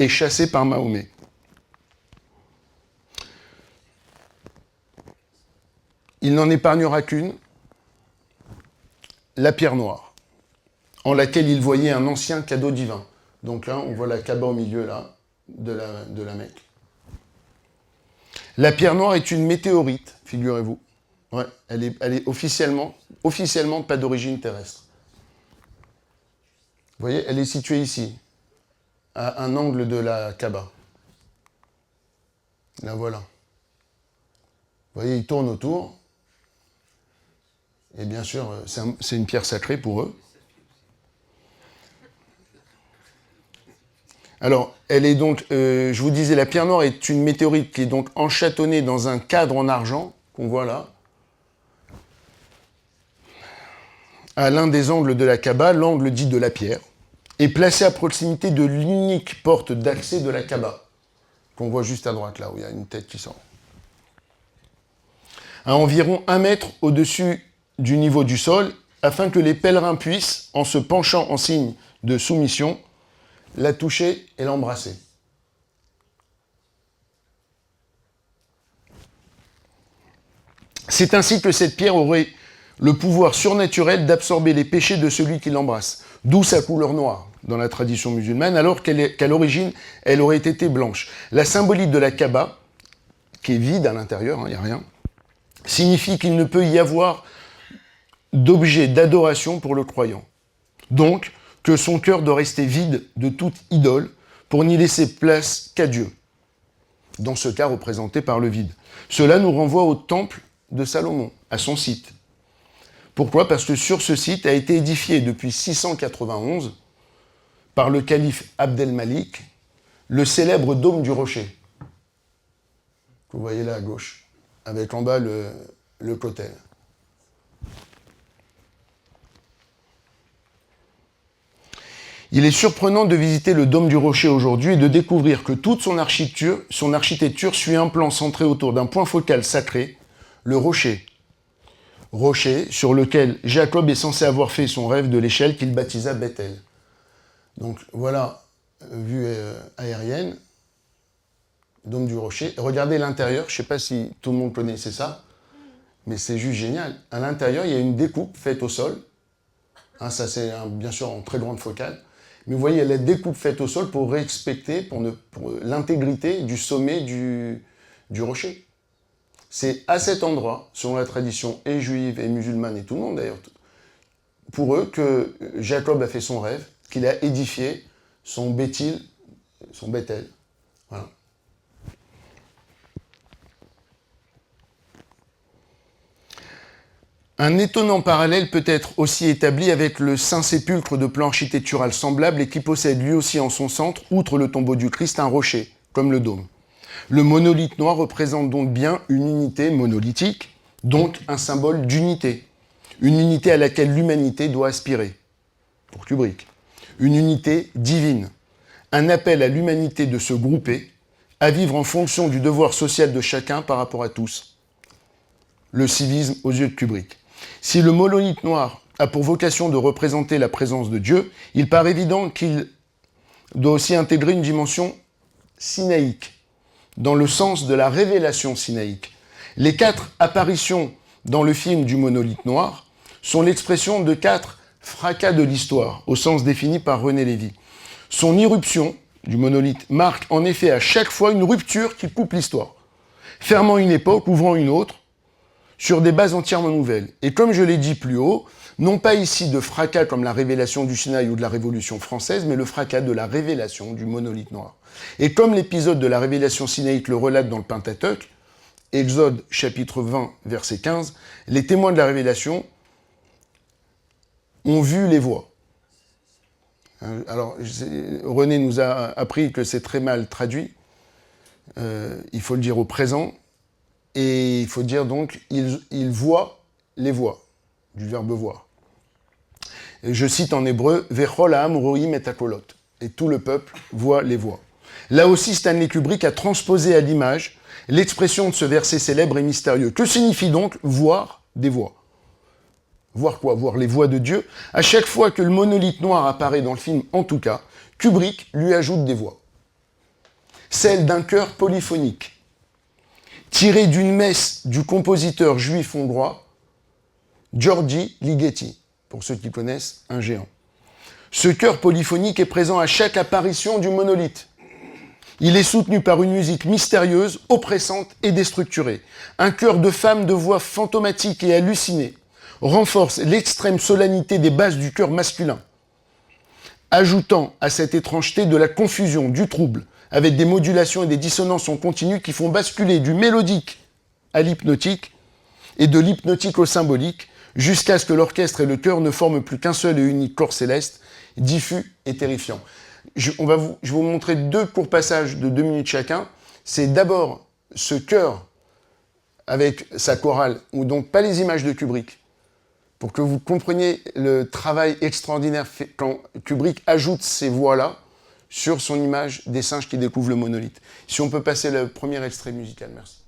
et chassées par Mahomet. Il n'en épargnera qu'une, la pierre noire, en laquelle il voyait un ancien cadeau divin. Donc là, on voit la Kaaba au milieu là, de la Mecque. La pierre noire est une météorite, figurez-vous. Ouais, elle est officiellement pas d'origine terrestre. Vous voyez, elle est située ici, à un angle de la Kaaba. La voilà. Vous voyez, il tourne autour. Et bien sûr, c'est une pierre sacrée pour eux. Alors, elle est donc, je vous disais, la pierre noire est une météorite qui est donc enchatonnée dans un cadre en argent, qu'on voit là, à l'un des angles de la Kaaba, l'angle dit de la pierre, est placée à proximité de l'unique porte d'accès de la Kaaba, qu'on voit juste à droite, là, où il y a une tête qui sort. À environ 1 mètre au-dessus du niveau du sol, afin que les pèlerins puissent, en se penchant en signe de soumission, la toucher et l'embrasser. C'est ainsi que cette pierre aurait le pouvoir surnaturel d'absorber les péchés de celui qui l'embrasse, d'où sa couleur noire dans la tradition musulmane, alors qu'à l'origine, elle aurait été blanche. La symbolique de la Kaaba, qui est vide à l'intérieur, il n'y a rien, signifie qu'il ne peut y avoir d'objet d'adoration pour le croyant. Donc, que son cœur doit rester vide de toute idole pour n'y laisser place qu'à Dieu, dans ce cas représenté par le vide. Cela nous renvoie au temple de Salomon, à son site. Pourquoi ? Parce que sur ce site a été édifié depuis 691 par le calife Abd-el-Malik le célèbre dôme du rocher, que vous voyez là à gauche, avec en bas le cotel. Il est surprenant de visiter le dôme du rocher aujourd'hui et de découvrir que toute son architecture suit un plan centré autour d'un point focal sacré, le rocher. Rocher sur lequel Jacob est censé avoir fait son rêve de l'échelle qu'il baptisa Bethel. Donc voilà, vue aérienne, dôme du rocher. Regardez l'intérieur, je ne sais pas si tout le monde connaissait ça, mais c'est juste génial. À l'intérieur, il y a une découpe faite au sol. Ça c'est bien sûr en très grande focale. Mais vous voyez, la découpe faite au sol pour respecter pour l'intégrité du sommet du rocher. C'est à cet endroit, selon la tradition et juive et musulmane et tout le monde d'ailleurs, pour eux que Jacob a fait son rêve, qu'il a édifié son Béthil, son Bethel. Voilà. Un étonnant parallèle peut être aussi établi avec le Saint-Sépulcre de plan architectural semblable et qui possède lui aussi en son centre, outre le tombeau du Christ, un rocher, comme le dôme. Le monolithe noir représente donc bien une unité monolithique, donc un symbole d'unité. Une unité à laquelle l'humanité doit aspirer, pour Kubrick. Une unité divine. Un appel à l'humanité de se grouper, à vivre en fonction du devoir social de chacun par rapport à tous. Le civisme aux yeux de Kubrick. Si le monolithe noir a pour vocation de représenter la présence de Dieu, il paraît évident qu'il doit aussi intégrer une dimension sinaïque, dans le sens de la révélation sinaïque. Les 4 apparitions dans le film du monolithe noir sont l'expression de 4 fracas de l'histoire, au sens défini par René Lévy. Son irruption du monolithe marque en effet à chaque fois une rupture qui coupe l'histoire, fermant une époque, ouvrant une autre, sur des bases entièrement nouvelles. Et comme je l'ai dit plus haut, Non pas ici de fracas comme la révélation du Sinaï ou de la Révolution française, mais le fracas de la révélation du monolithe noir. Et comme l'épisode de la révélation sinaïque le relate dans le Pentateuque, Exode chapitre 20, verset 15, les témoins de la révélation ont vu les voix. Alors, René nous a appris que c'est très mal traduit. Il faut le dire au présent. Et il faut dire donc, ils voient les voix, du verbe voir. Et je cite en hébreu, Vechol ha'am roim et hakolot. Et tout le peuple voit les voix. Là aussi, Stanley Kubrick a transposé à l'image l'expression de ce verset célèbre et mystérieux. Que signifie donc voir des voix? Voir quoi? Voir les voix de Dieu. À chaque fois que le monolithe noir apparaît dans le film, en tout cas, Kubrick lui ajoute des voix. Celle d'un chœur polyphonique, tiré d'une messe du compositeur juif hongrois György Ligeti, pour ceux qui connaissent, un géant. Ce chœur polyphonique est présent à chaque apparition du monolithe. Il est soutenu par une musique mystérieuse, oppressante et déstructurée. Un chœur de femmes de voix fantomatiques et hallucinées renforce l'extrême solennité des basses du chœur masculin, ajoutant à cette étrangeté de la confusion, du trouble, avec des modulations et des dissonances en continu qui font basculer du mélodique à l'hypnotique et de l'hypnotique au symbolique, jusqu'à ce que l'orchestre et le chœur ne forment plus qu'un seul et unique corps céleste, diffus et terrifiant. Je vais vous montrer deux courts passages de 2 minutes chacun. C'est d'abord ce chœur avec sa chorale, ou donc pas les images de Kubrick, pour que vous compreniez le travail extraordinaire fait quand Kubrick ajoute ces voix-là sur son image des singes qui découvrent le monolithe. Si on peut passer le premier extrait musical, merci.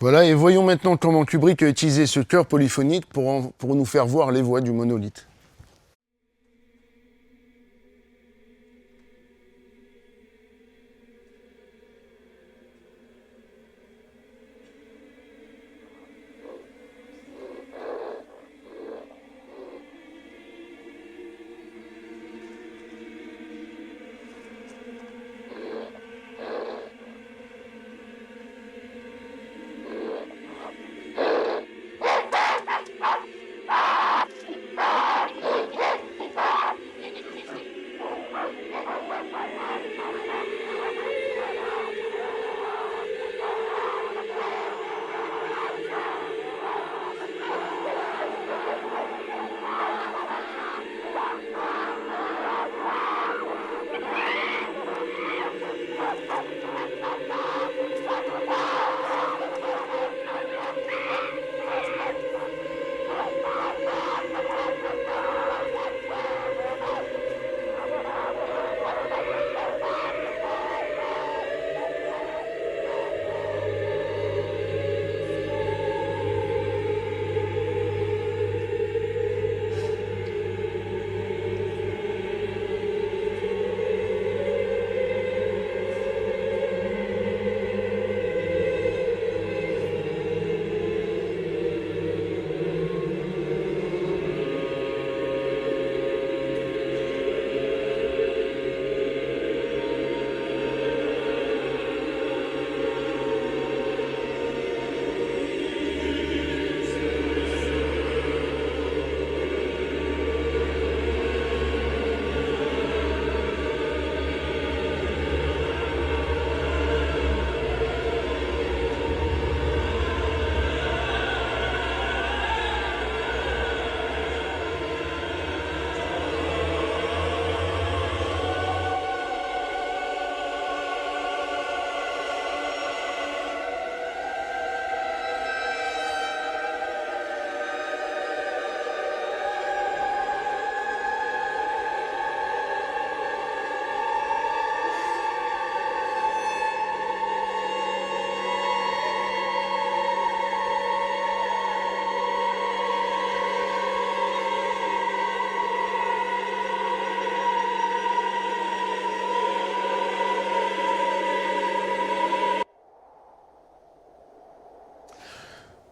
Voilà, et voyons maintenant comment Kubrick a utilisé ce chœur polyphonique pour nous faire voir les voix du monolithe.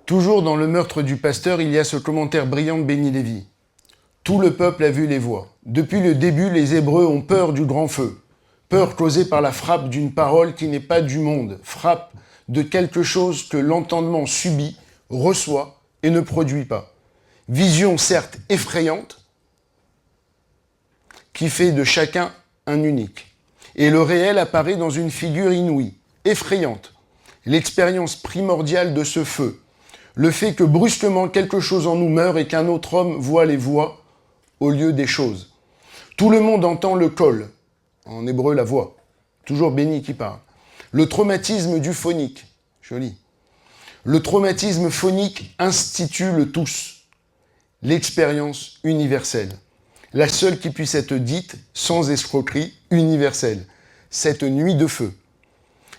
Toujours dans le meurtre du pasteur, il y a ce commentaire brillant de Benny Lévy. Tout le peuple a vu les voix. Depuis le début, les Hébreux ont peur du grand feu. Peur causée par la frappe d'une parole qui n'est pas du monde, frappe de quelque chose que l'entendement subit, reçoit et ne produit pas. Vision certes effrayante, qui fait de chacun un unique. Et le réel apparaît dans une figure inouïe, effrayante. L'expérience primordiale de ce feu, le fait que brusquement quelque chose en nous meurt et qu'un autre homme voit les voix au lieu des choses. Tout le monde entend le kol, en hébreu la voix, toujours Benny qui parle. Le traumatisme du phonique, joli. Le traumatisme phonique institue le tous, l'expérience universelle, la seule qui puisse être dite sans escroquerie universelle, cette nuit de feu.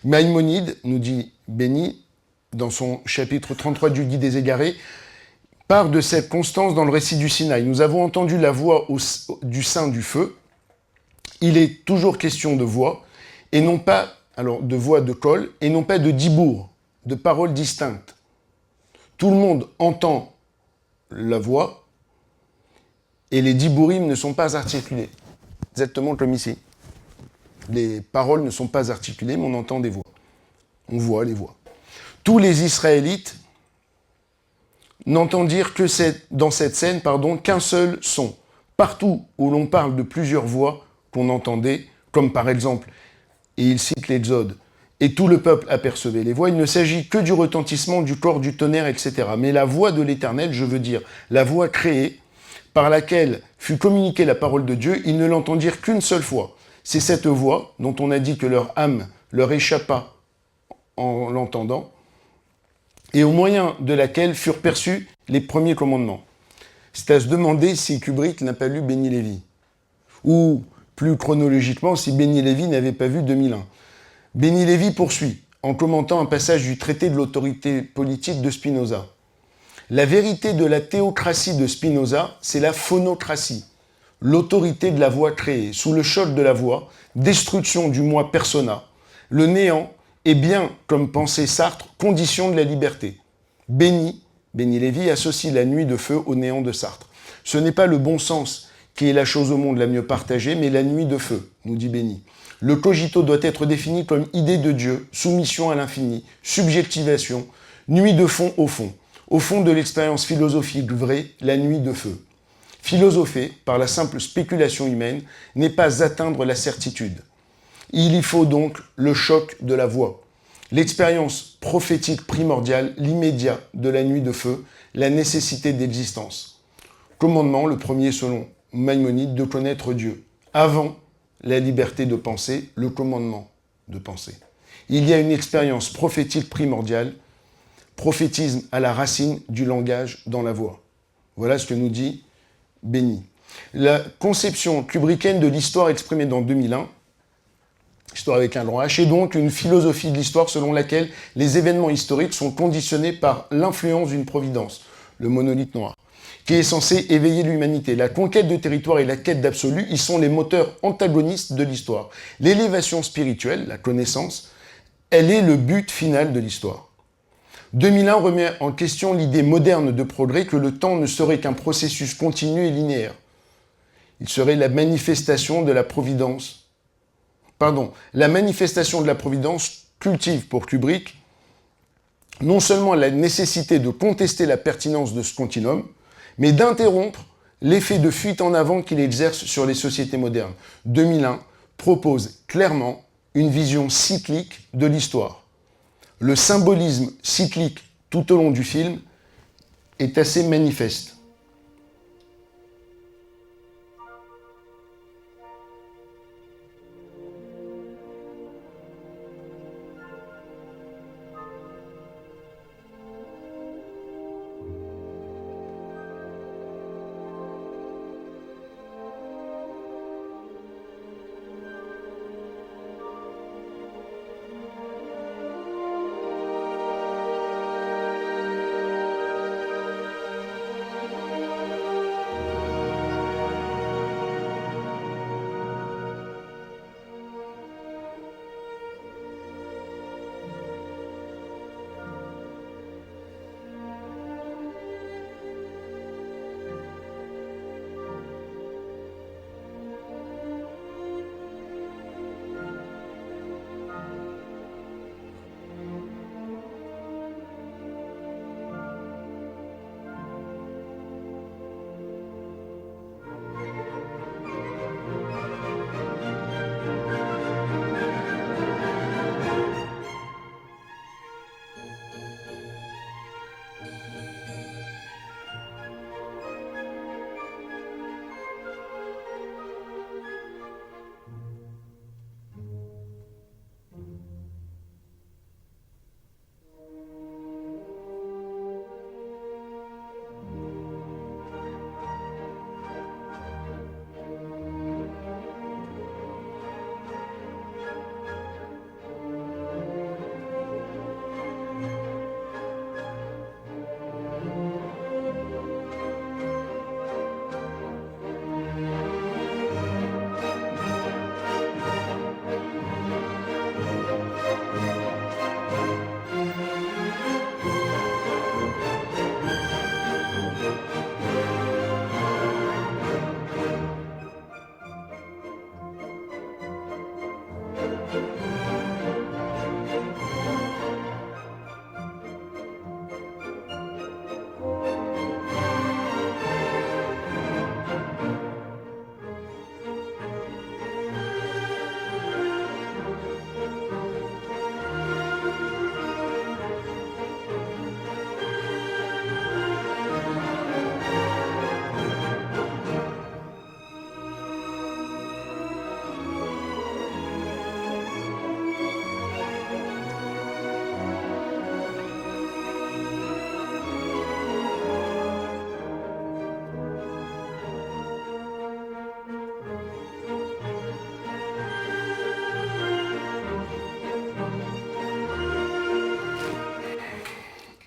Maïmonide, nous dit Benny, dans son chapitre 33 du Guide des Égarés, part de cette constance dans le récit du Sinaï. Nous avons entendu la voix du sein du feu. Il est toujours question de voix, et non pas, alors de voix de kol, et non pas de dibour, de paroles distinctes. Tout le monde entend la voix, et les dibourim ne sont pas articulés. Exactement comme ici. Les paroles ne sont pas articulées, mais on entend des voix. On voit les voix. Tous les Israélites n'entendirent que dans cette scène qu'un seul son. Partout où l'on parle de plusieurs voix qu'on entendait, comme par exemple, et il cite l'Exode, et tout le peuple apercevait les voix, il ne s'agit que du retentissement du corps, du tonnerre, etc. Mais la voix de l'Éternel, je veux dire, la voix créée, par laquelle fut communiquée la parole de Dieu, ils ne l'entendirent qu'une seule fois. C'est cette voix dont on a dit que leur âme leur échappa en l'entendant, et au moyen de laquelle furent perçus les premiers commandements. C'est à se demander si Kubrick n'a pas lu Benny Lévy, ou plus chronologiquement, si Benny Lévy n'avait pas vu 2001. Benny Lévy poursuit. en commentant un passage du traité de l'autorité politique de Spinoza. La vérité de la théocratie de Spinoza, c'est la phonocratie, l'autorité de la voix créée. Sous le choc de la voix, destruction du moi persona, le néant est bien, comme pensait Sartre, condition de la liberté. Béni Lévy associe la nuit de feu au néant de Sartre. Ce n'est pas le bon sens qui est la chose au monde la mieux partagée, mais la nuit de feu, nous dit Béni. Le cogito doit être défini comme idée de Dieu, soumission à l'infini, subjectivation, nuit de fond au fond de l'expérience philosophique vraie, la nuit de feu. Philosopher, par la simple spéculation humaine, n'est pas atteindre la certitude. Il y faut donc le choc de la voix. L'expérience prophétique primordiale, l'immédiat de la nuit de feu, la nécessité d'existence. Commandement, le premier selon Maïmonide, de connaître Dieu. Avant la liberté de penser, le commandement de penser. Il y a une expérience prophétique primordiale, prophétisme à la racine du langage dans la voix. Voilà ce que nous dit Béni. La conception kubrickienne de l'histoire exprimée dans 2001, Histoire avec un grand H, est donc une philosophie de l'histoire selon laquelle les événements historiques sont conditionnés par l'influence d'une providence, le monolithe noir, qui est censé éveiller l'humanité. La conquête de territoire et la quête d'absolu y sont les moteurs antagonistes de l'histoire. L'élévation spirituelle, la connaissance, elle est le but final de l'histoire. 2001 remet en question l'idée moderne de progrès que le temps ne serait qu'un processus continu et linéaire. Il serait la manifestation de la providence. La manifestation de la providence cultive pour Kubrick non seulement la nécessité de contester la pertinence de ce continuum, mais d'interrompre l'effet de fuite en avant qu'il exerce sur les sociétés modernes. 2001 propose clairement une vision cyclique de l'histoire. Le symbolisme cyclique tout au long du film est assez manifeste.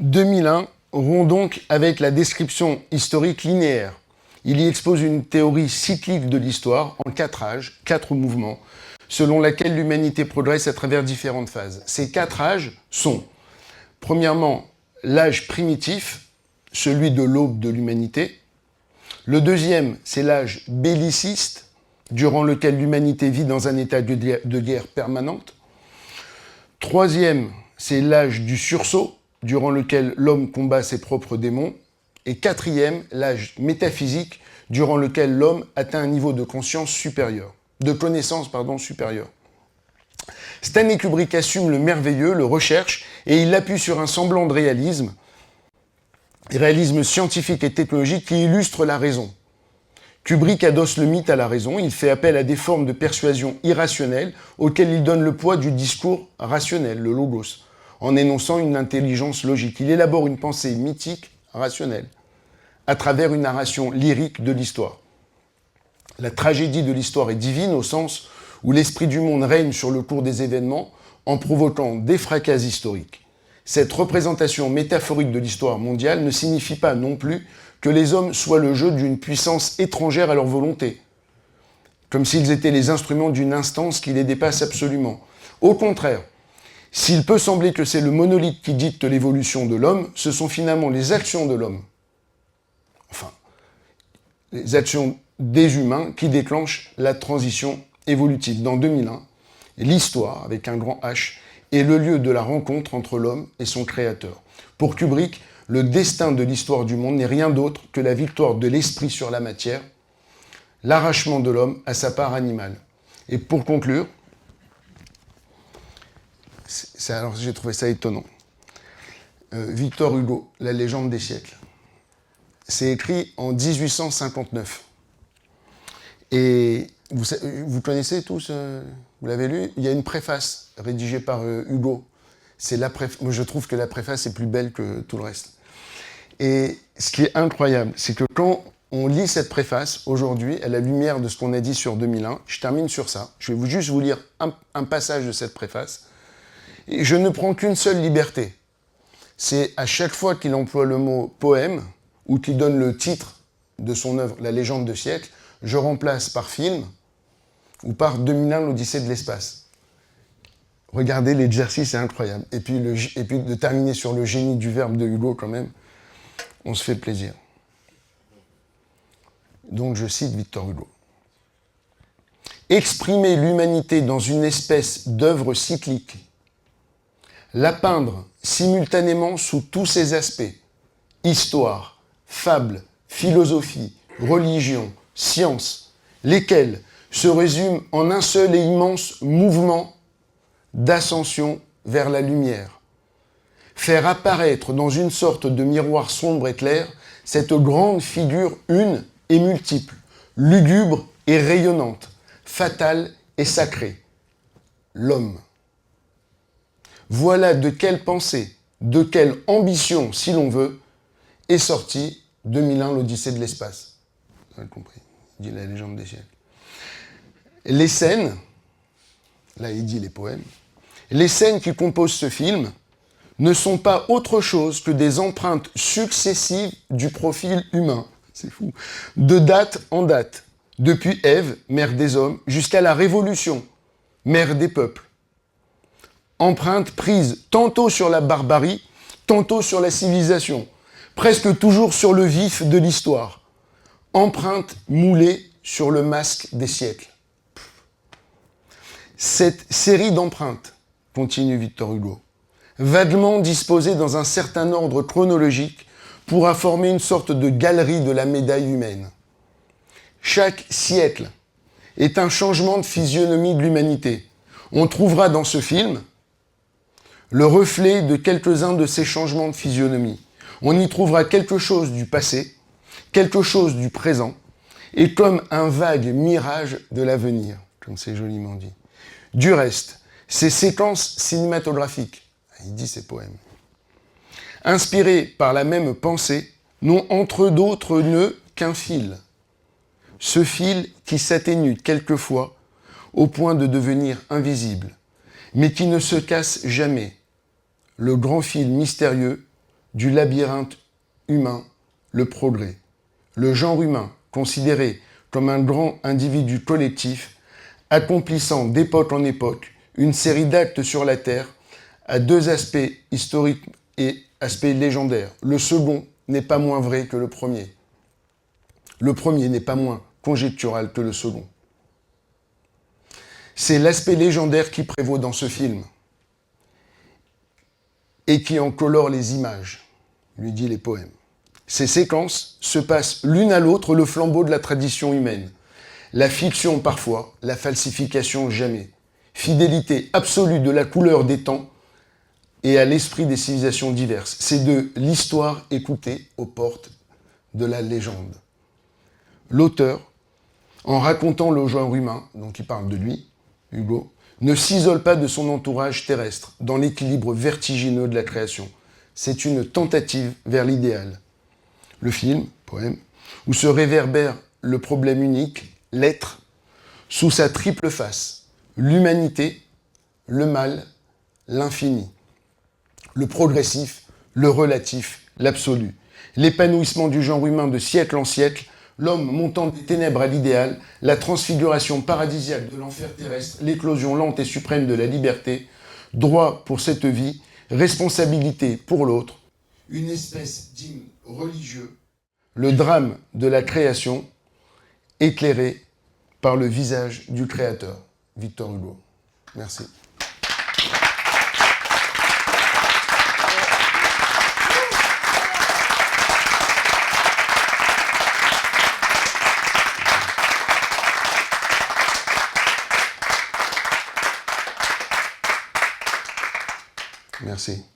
2001 rompt donc avec la description historique linéaire. Il y expose une théorie cyclique de l'histoire en 4 âges, 4 mouvements, selon laquelle l'humanité progresse à travers différentes phases. Ces 4 âges sont, premièrement, l'âge primitif, celui de l'aube de l'humanité. Le deuxième, c'est l'âge belliciste, durant lequel l'humanité vit dans un état de guerre permanente. Troisième, c'est l'âge du sursaut, durant lequel l'homme combat ses propres démons. Et quatrième, l'âge métaphysique, durant lequel l'homme atteint un niveau de conscience supérieur, de connaissance, supérieure. Stanley Kubrick assume le merveilleux, le recherche, et il appuie sur un semblant de réalisme scientifique et technologique qui illustre la raison. Kubrick adosse le mythe à la raison, il fait appel à des formes de persuasion irrationnelles auxquelles il donne le poids du discours rationnel, le logos, en énonçant une intelligence logique. Il élabore une pensée mythique, rationnelle, à travers une narration lyrique de l'histoire. La tragédie de l'histoire est divine au sens où l'esprit du monde règne sur le cours des événements en provoquant des fracas historiques. Cette représentation métaphorique de l'histoire mondiale ne signifie pas non plus que les hommes soient le jeu d'une puissance étrangère à leur volonté, comme s'ils étaient les instruments d'une instance qui les dépasse absolument. Au contraire, s'il peut sembler que c'est le monolithe qui dicte l'évolution de l'homme, ce sont finalement les actions de l'homme, enfin, les actions des humains qui déclenchent la transition évolutive. Dans 2001, l'histoire, avec un grand H, est le lieu de la rencontre entre l'homme et son créateur. Pour Kubrick, le destin de l'histoire du monde n'est rien d'autre que la victoire de l'esprit sur la matière, l'arrachement de l'homme à sa part animale. Et pour conclure, alors j'ai trouvé ça étonnant. Victor Hugo, La légende des siècles. C'est écrit en 1859. Et vous connaissez tous, vous l'avez lu, il y a une préface rédigée par Hugo. Moi, je trouve que la préface est plus belle que tout le reste. Et ce qui est incroyable, c'est que quand on lit cette préface, aujourd'hui, à la lumière de ce qu'on a dit sur 2001, je termine sur ça. Je vais juste vous lire un passage de cette préface. Et je ne prends qu'une seule liberté. C'est à chaque fois qu'il emploie le mot poème, ou qu'il donne le titre de son œuvre, La légende de siècle, je remplace par film ou par 2001, l'Odyssée de l'espace. Regardez, l'exercice est incroyable. Et puis de terminer sur le génie du verbe de Hugo, quand même, on se fait plaisir. Donc je cite Victor Hugo. Exprimer l'humanité dans une espèce d'œuvre cyclique, la peindre simultanément sous tous ses aspects, histoire, fable, philosophie, religion, science, lesquels se résument en un seul et immense mouvement d'ascension vers la lumière. Faire apparaître dans une sorte de miroir sombre et clair cette grande figure une et multiple, lugubre et rayonnante, fatale et sacrée, l'homme. Voilà de quelle pensée, de quelle ambition, si l'on veut, est sortie 2001, l'Odyssée de l'espace. Vous avez compris, il dit La légende des siècles. Les scènes, là il dit les poèmes, les scènes qui composent ce film ne sont pas autre chose que des empreintes successives du profil humain, c'est fou, de date en date, depuis Ève, mère des hommes, jusqu'à la Révolution, mère des peuples. Empreintes prises tantôt sur la barbarie, tantôt sur la civilisation, presque toujours sur le vif de l'histoire. Empreintes moulées sur le masque des siècles. Cette série d'empreintes, continue Victor Hugo, vaguement disposée dans un certain ordre chronologique, pourra former une sorte de galerie de la médaille humaine. Chaque siècle est un changement de physionomie de l'humanité. On trouvera dans ce film le reflet de quelques-uns de ces changements de physionomie. On y trouvera quelque chose du passé, quelque chose du présent, et comme un vague mirage de l'avenir, comme c'est joliment dit. Du reste, ces séquences cinématographiques, il dit ces poèmes, inspirées par la même pensée, n'ont entre d'autres nœuds qu'un fil. Ce fil qui s'atténue quelquefois au point de devenir invisible, mais qui ne se casse jamais. Le grand fil mystérieux du labyrinthe humain, le progrès. Le genre humain, considéré comme un grand individu collectif, accomplissant d'époque en époque une série d'actes sur la Terre, a deux aspects historiques et aspects légendaires. Le second n'est pas moins vrai que le premier. Le premier n'est pas moins conjectural que le second. C'est l'aspect légendaire qui prévaut dans ce film et qui en colore les images, lui dit les poèmes. Ces séquences se passent l'une à l'autre le flambeau de la tradition humaine. La fiction parfois, la falsification jamais. Fidélité absolue de la couleur des temps et à l'esprit des civilisations diverses. C'est de l'histoire écoutée aux portes de la légende. L'auteur, en racontant le genre humain, donc il parle de lui, Hugo, ne s'isole pas de son entourage terrestre dans l'équilibre vertigineux de la création. C'est une tentative vers l'idéal. Le film, poème, où se réverbère le problème unique, l'être, sous sa triple face, l'humanité, le mal, l'infini, le progressif, le relatif, l'absolu, l'épanouissement du genre humain de siècle en siècle, l'homme montant des ténèbres à l'idéal, la transfiguration paradisiaque de l'enfer terrestre, l'éclosion lente et suprême de la liberté, droit pour cette vie, responsabilité pour l'autre, une espèce d'hymne religieux, le drame de la création, éclairé par le visage du Créateur. Victor Hugo. Merci. Merci.